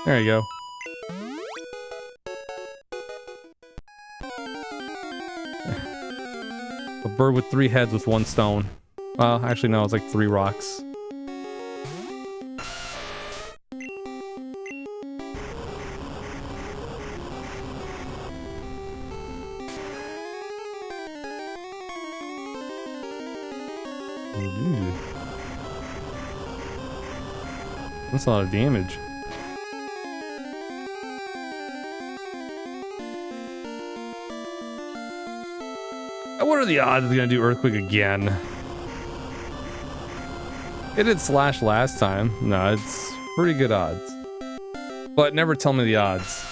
There you go. A bird with 3 heads with 1 stone. Well, actually no, it's like 3 rocks. Ooh. That's a lot of damage. What are the odds it's gonna do Earthquake again? It did Slash last time. No, it's pretty good odds. But never tell me the odds.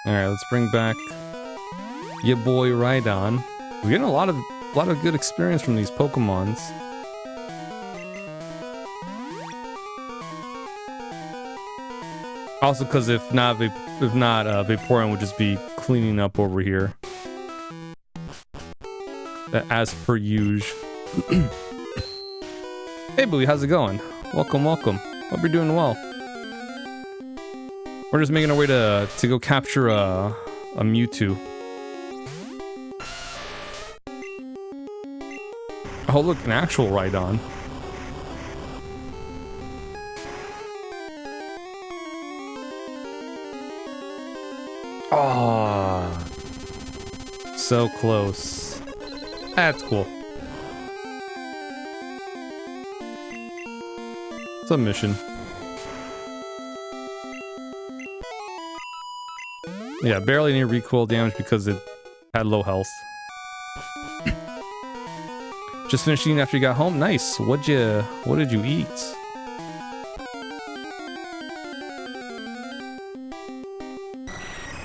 Alright, let's bring back your boy Rhydon. We're getting a lot of good experience from these Pokemons. Also, because if not, Vaporeon would just be cleaning up over here. As per usual. Hey, Bowie, how's it going? Welcome, welcome. Hope you're doing well. We're just making our way to go capture a Mewtwo. Oh, look, an actual Rhydon. Oh, so close. That's cool. It's a mission. Yeah, barely any recoil damage because it had low health. Just finished eating after you got home? Nice. What did you eat?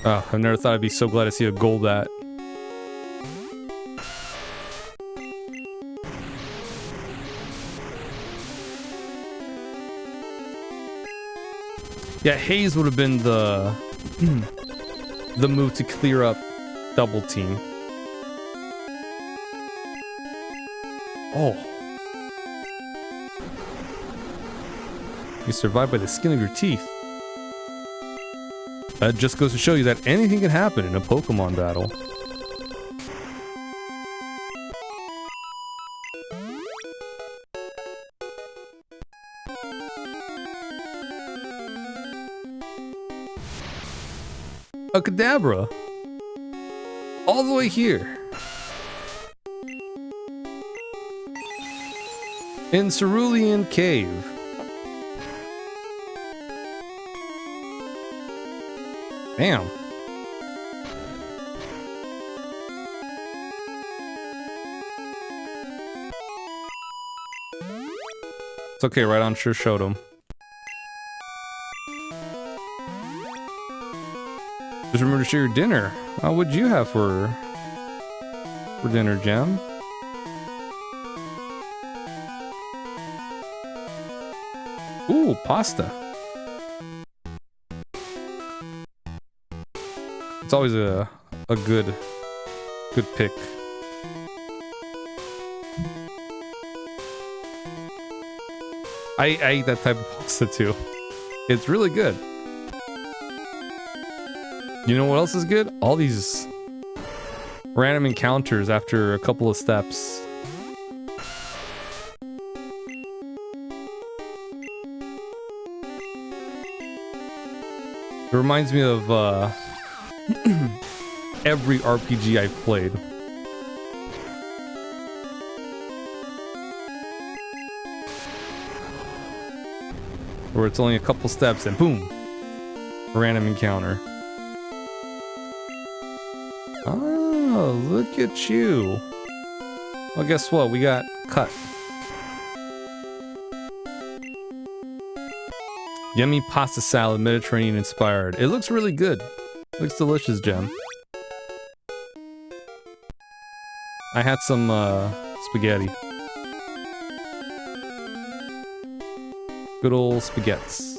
Oh, I've never thought I'd be so glad to see a Golbat. Yeah, Haze would have been the move to clear up Double Team. Oh. You survived by the skin of your teeth. That just goes to show you that anything can happen in a Pokemon battle. A Kadabra. All the way here. In Cerulean Cave. Damn. It's okay, Rhydon sure showed him. Just remember to share your dinner. What'd you have for dinner, Gem? Ooh, pasta. It's always a good pick. I eat that type of pasta too. It's really good. You know what else is good? All these random encounters after a couple of steps. It reminds me of every RPG I've played. Where it's only a couple steps and boom, a random encounter. Oh, look at you. Well, guess what? We got cut. Yummy pasta salad, Mediterranean inspired. It looks really good. Looks delicious, Gem. I had some spaghetti. Good old spaghettis.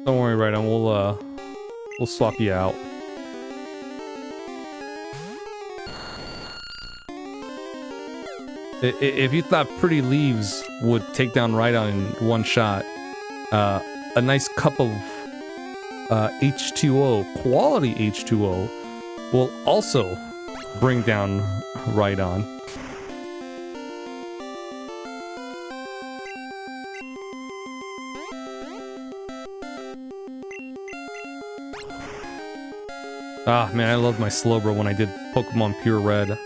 Don't worry, Rhydon, we'll swap you out. If you thought Pretty Leaves would take down Rhydon in one shot, a nice cup of H2O, quality H2O, will also bring down Rhydon. Ah, man, I loved my Slowbro when I did Pokemon Pure Red.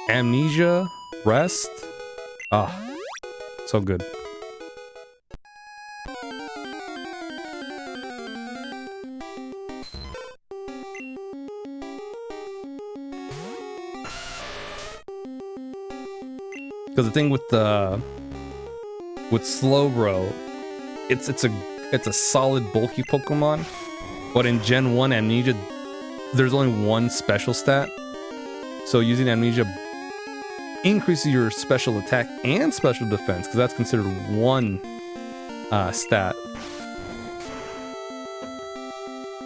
Amnesia, Rest. Ah, so good. Because the thing with Slowbro, it's a solid bulky Pokemon, but in Gen 1 Amnesia, there's only one special stat. So using Amnesia increases your special attack and special defense, because that's considered one stat.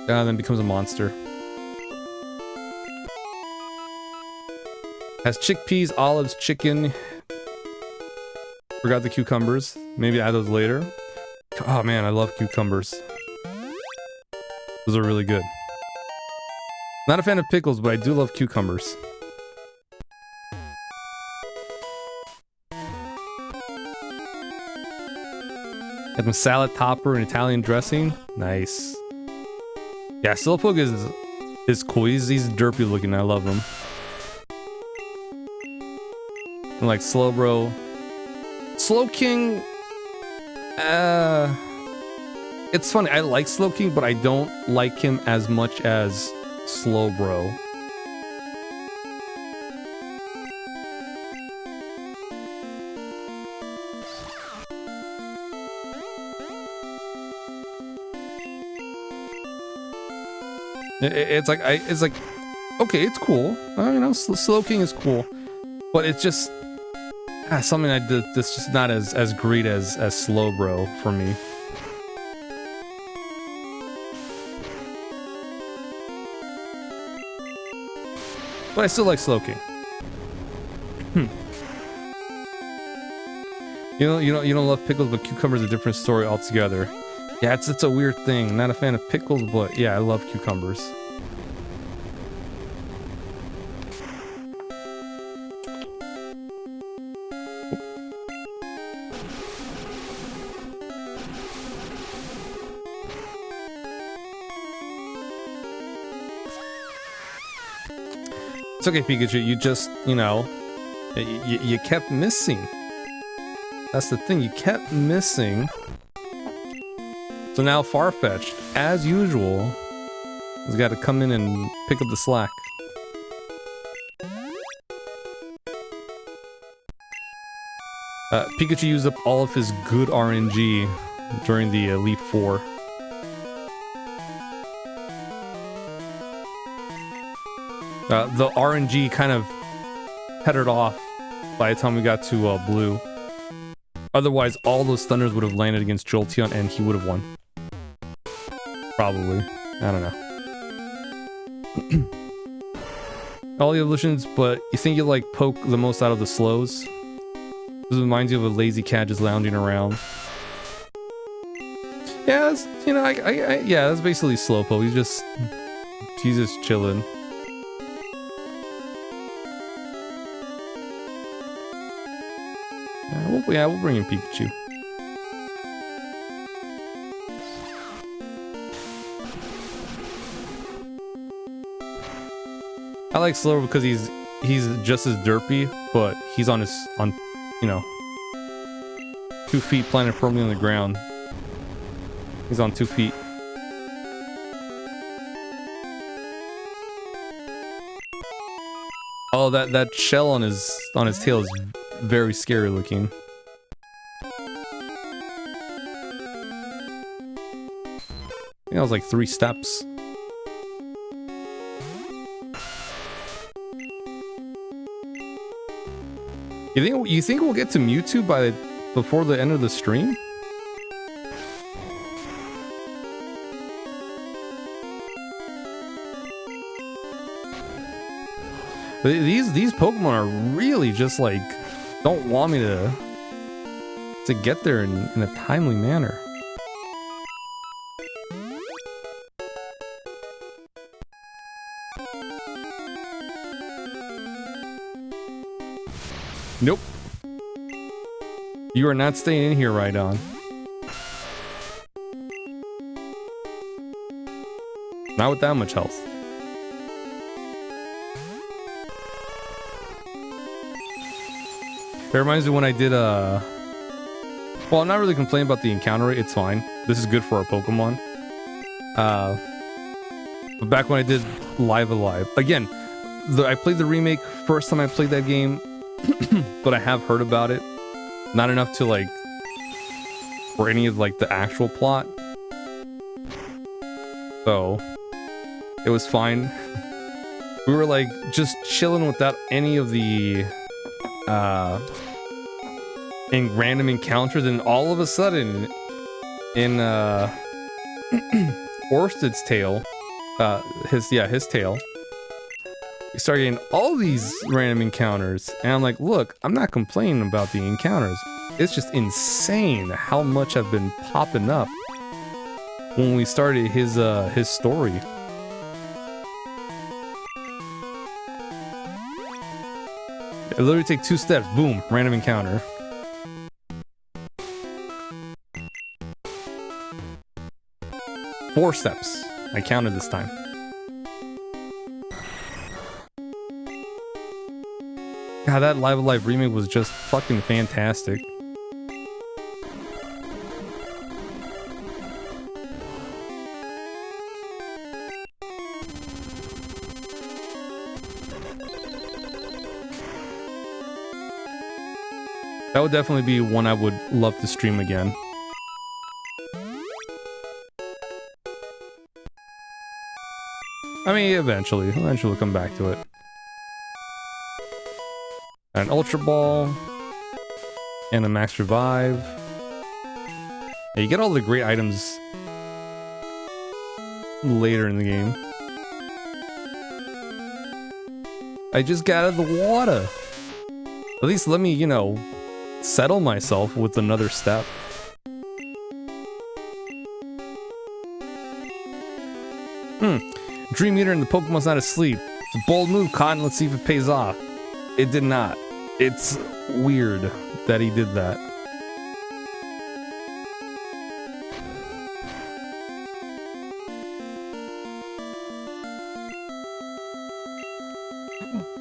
And then becomes a monster. Has chickpeas, olives, chicken. Forgot the cucumbers. Maybe add those later. Oh man, I love cucumbers. Those are really good. Not a fan of pickles, but I do love cucumbers. Got some salad topper and Italian dressing. Nice. Yeah, Slowpoke is cool. He's derpy looking. I love him. And like Slowbro. Slowking. It's funny. I like Slowking, but I don't like him as much as Slowbro. It's like okay, it's cool. You know, Slowking is cool, but it's just something that's just not as great as Slowbro for me. But I still like Slowking. You don't love pickles, but cucumbers are a different story altogether. Yeah, it's a weird thing. Not a fan of pickles, but yeah, I love cucumbers. It's okay, Pikachu. You just, you kept missing. That's the thing. You kept missing. So now Farfetch'd, as usual, has got to come in and pick up the slack. Pikachu used up all of his good RNG during the Elite Four. The RNG kind of petered off by the time we got to Blue. Otherwise, all those thunders would have landed against Jolteon and he would have won. Probably. I don't know. All the evolutions, but you think you like poke the most out of the slows? This reminds you of a lazy cat just lounging around. Yeah, that's, yeah, that's basically Slowpoke. He's just chilling. We'll bring in Pikachu. I like Slower because he's just as derpy, but he's on 2 feet planted firmly on the ground. He's on 2 feet. Oh, that shell on his tail is very scary looking. I think that was like 3 steps. You think we'll get to Mewtwo before the end of the stream? These Pokemon are really just like don't want me to get there in a timely manner. Nope. You are not staying in here, right on. Not with that much health. It reminds me when I did well, I'm not really complaining about the encounter rate, it's fine. This is good for our Pokemon. But back when I did Live Alive, again, I played the remake first time I played that game, but I have heard about it. Not enough to like, for any of like the actual plot. So, it was fine. We were like just chilling without any of the in random encounters, and all of a sudden in Orsted's tail, his tail, we started getting all these random encounters, and I'm like, look, I'm not complaining about the encounters. It's just insane how much have been popping up when we started his story. It literally take 2 steps, boom, random encounter. Four steps. I counted this time. God, that Live Alive remake was just fucking fantastic. That would definitely be one I would love to stream again. I mean, eventually we'll come back to it. An Ultra Ball. And a Max Revive. Yeah, you get all the great items later in the game. I just got out of the water. At least let me, you know, settle myself with another step. Dream Eater and the Pokemon's not asleep. It's a bold move, Cotton. Let's see if it pays off. It did not. It's weird that he did that.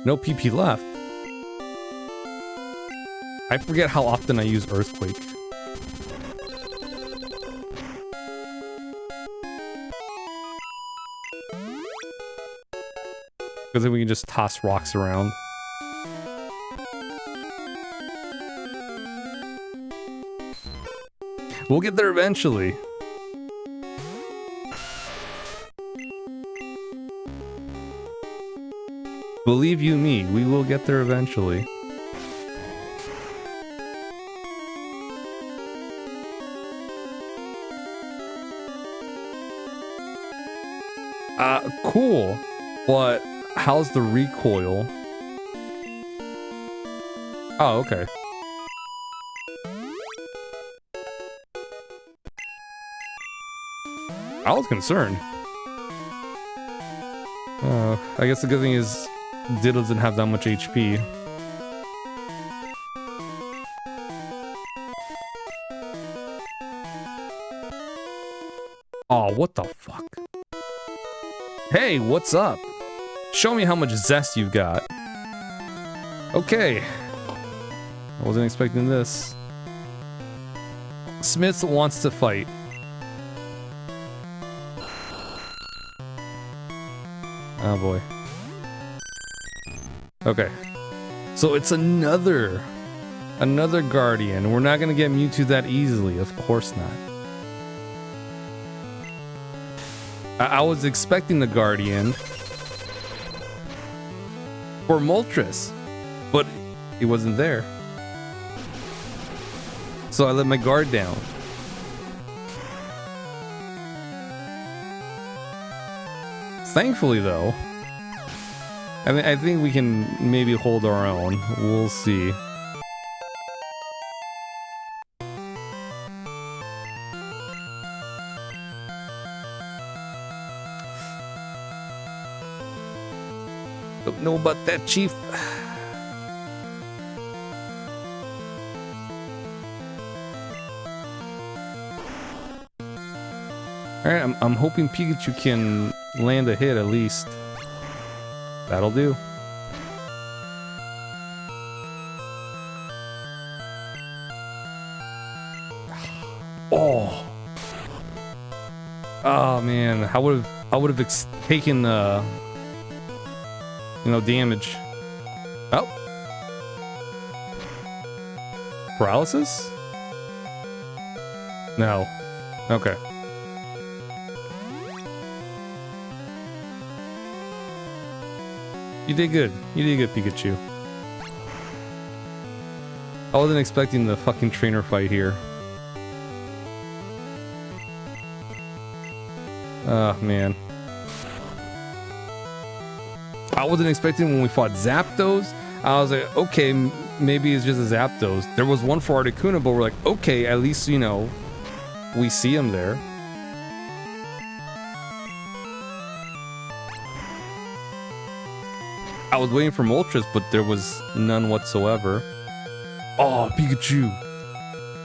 No PP left. I forget how often I use Earthquake. Because then we can just toss rocks around. We'll get there eventually. Believe you me, we will get there eventually. Cool, but how's the recoil? Oh, okay. I was concerned. I guess the good thing is Ditto doesn't have that much HP. Oh, what the fuck? Hey, what's up? Show me how much zest you've got. Okay. I wasn't expecting this. Smith wants to fight. Oh boy. Okay. So it's another Guardian. We're not gonna get Mewtwo that easily, of course not. I was expecting the Guardian for Moltres, but it wasn't there. So I let my guard down. Thankfully, though, I think we can maybe hold our own. We'll see. Don't know about that, Chief. Alright, I'm hoping Pikachu can land a hit at least. That'll do. Oh. Oh man, I would have taken you know, damage. Oh. Paralysis? No. Okay. You did good. You did good, Pikachu. I wasn't expecting the fucking trainer fight here. Oh, man. I wasn't expecting when we fought Zapdos. I was like, okay, maybe it's just a Zapdos. There was one for Articuno, but we're like, okay, at least, you know, we see him there. I was waiting for Moltres, but there was none whatsoever. Oh, Pikachu.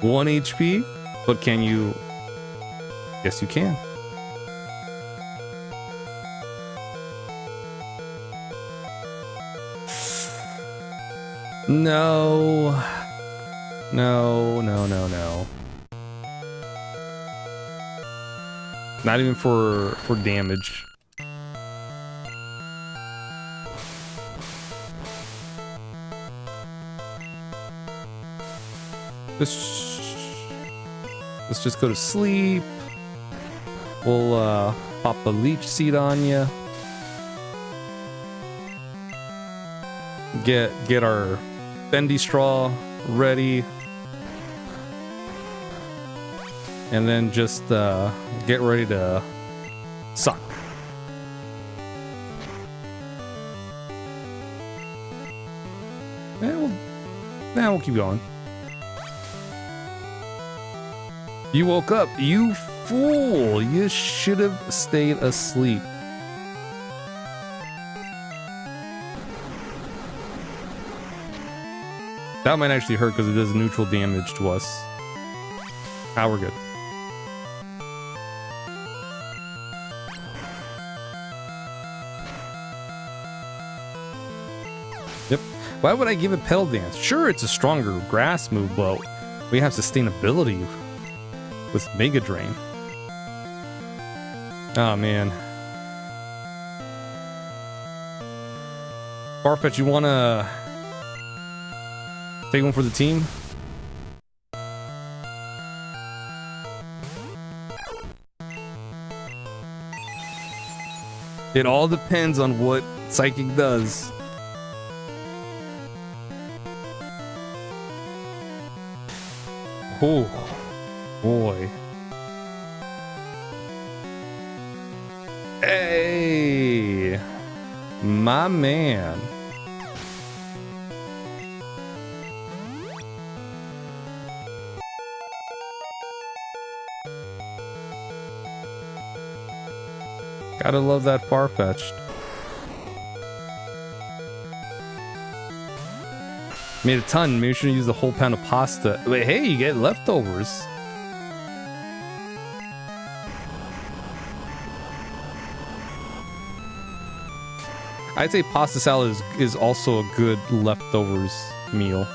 1 HP? But can you... Yes, you can. No. No, no, no, no. Not even for damage. Let's just go to sleep. We'll pop a leech seed on you. Get our bendy straw ready, and then just get ready to suck. We'll keep going. You woke up, you fool! You should have stayed asleep. That might actually hurt because it does neutral damage to us. Ah, we're good. Yep. Why would I give it Petal Dance? Sure, it's a stronger grass move, but we have sustainability with Mega Drain. Oh, man. Farfetch, you wanna take one for the team? It all depends on what Psychic does. Oh, boy. Hey, my man. Gotta love that Farfetch'd. Made a ton. Maybe we should use the whole pound of pasta. Wait, hey, you get leftovers. I'd say pasta salad is also a good leftovers meal.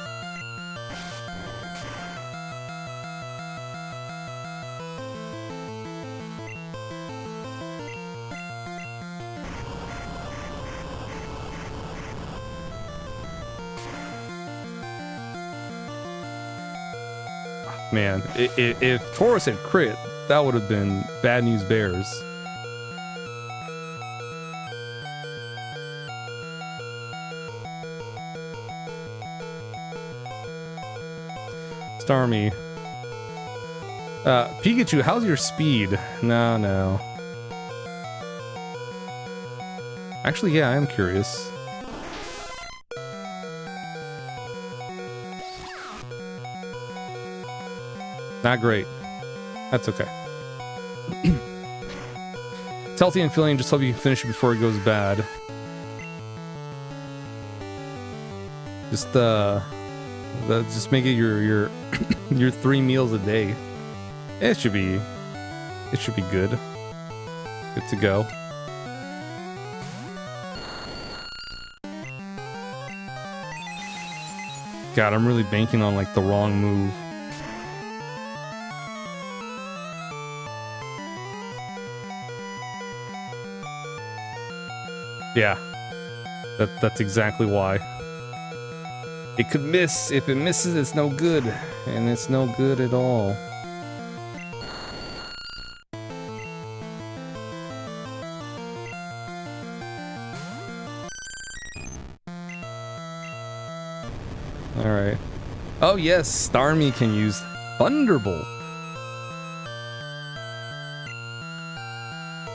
Man, if Tauros had crit, that would have been bad news bears. Starmie, Pikachu, how's your speed? No. Actually, yeah, I am curious. Not great. That's okay. It's healthy and feeling, just hope you can finish it before it goes bad. Just just make it your 3 meals a day. It should be good. Good to go. God, I'm really banking on like the wrong move. Yeah, that's exactly why. It could miss. If it misses, it's no good. And it's no good at all. Alright. Oh yes, Starmie can use Thunderbolt.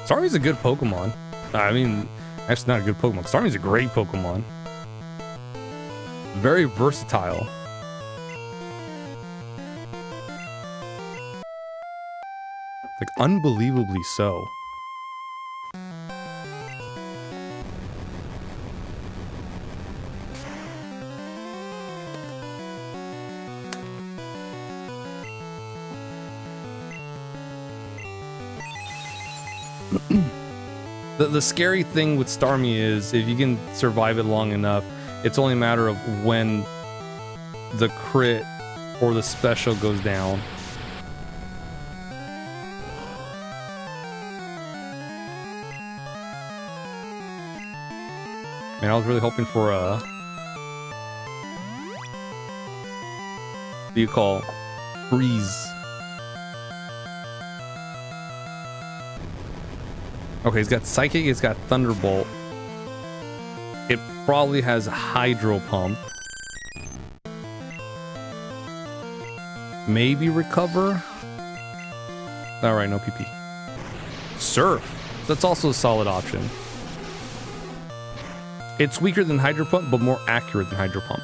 Starmie's a good Pokemon. I mean, actually not a good Pokemon. Starmie's a great Pokemon. Very versatile. Like, unbelievably so. The scary thing with Starmie is if you can survive it long enough, it's only a matter of when the crit or the special goes down. Man, I was really hoping for a... What do you call? Freeze. Okay, he's got Psychic, he's got Thunderbolt. It probably has Hydro Pump. Maybe Recover? Alright, no PP. Surf. That's also a solid option. It's weaker than Hydro Pump, but more accurate than Hydro Pump.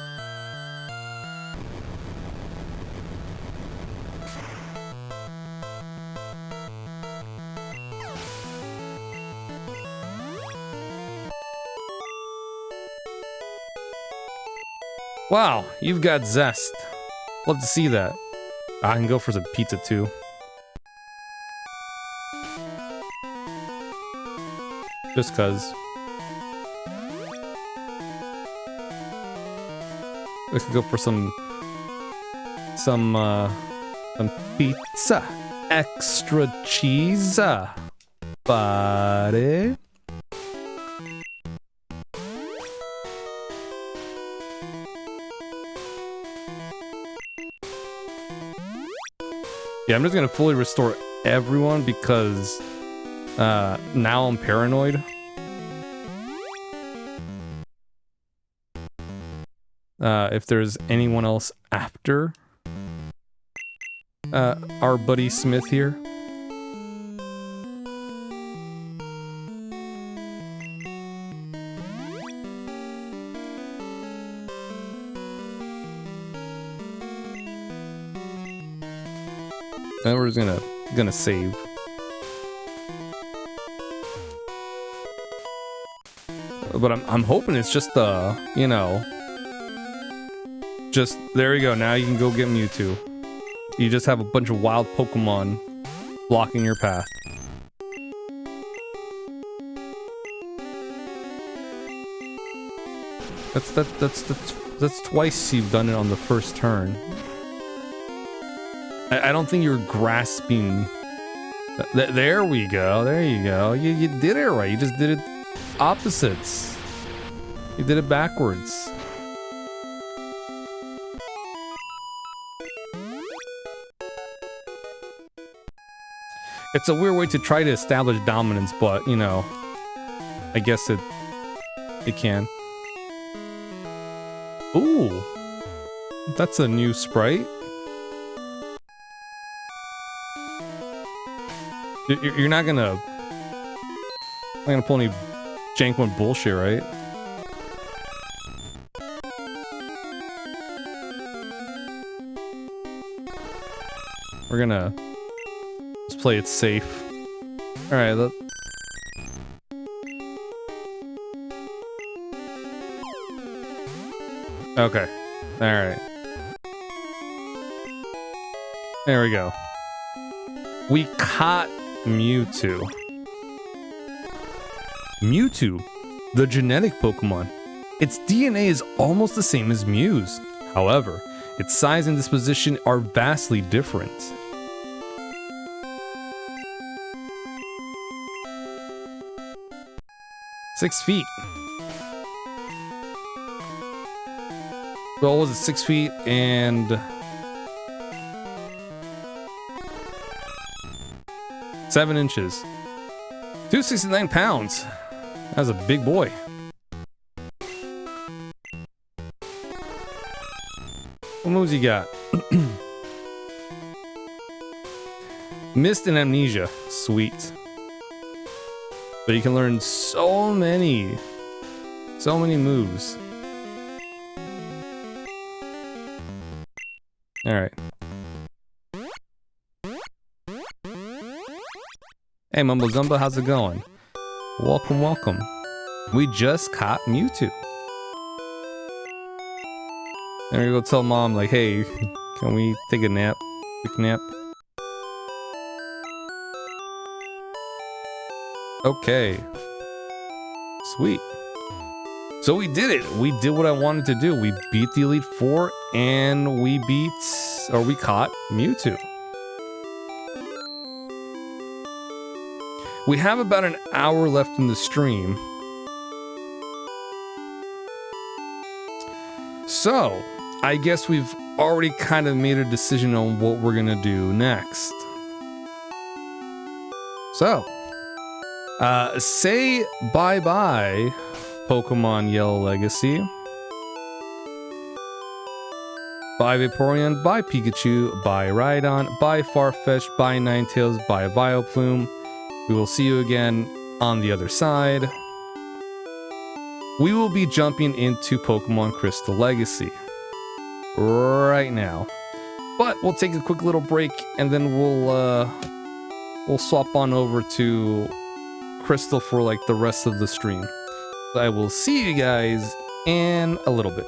Wow, you've got zest. Love to see that. I can go for some pizza too. Just cuz. We could go for some pizza. Extra cheese. Buddy. Yeah, I'm just gonna fully restore everyone because now I'm paranoid. If there's anyone else after our buddy Smith here. Then we're just gonna save. But I'm hoping it's just you know, just there you go. Now you can go get Mewtwo. You just have a bunch of wild Pokemon blocking your path. That's twice you've done it on the first turn. I don't think you're grasping. There we go. There you go. You did it right. You just did it opposites. You did it backwards. It's a weird way to try to establish dominance, but you know, I guess it can. Ooh, that's a new sprite. You're not gonna pull any jank one bullshit, right? We're gonna just play it safe. All right. Okay. All right. There we go. We caught Mewtwo. Mewtwo, the genetic Pokemon. Its DNA is almost the same as Mew's. However, its size and disposition are vastly different. Six feet. Well, was it 6 feet and 7 inches? 269 pounds. That was a big boy. What moves you got? Mist and Amnesia. Sweet. But you can learn so many moves. All right. Hey, Mumbo Zumbo, how's it going? Welcome, welcome. We just caught Mewtwo. And we go tell Mom, like, hey, can we take a nap? Quick nap? Okay. Sweet. So we did it. We did what I wanted to do. We beat the Elite Four and we caught Mewtwo. We have about an hour left in the stream. So, I guess we've already kind of made a decision on what we're gonna do next. So, say bye-bye, Pokemon Yellow Legacy. Bye Vaporeon, bye Pikachu, bye Rhydon, bye Farfetch'd, bye Ninetales, bye Vileplume. We will see you again on the other side. We will be jumping into Pokemon Crystal Legacy right now. But we'll take a quick little break and then we'll swap on over to Crystal for like the rest of the stream. I will see you guys in a little bit.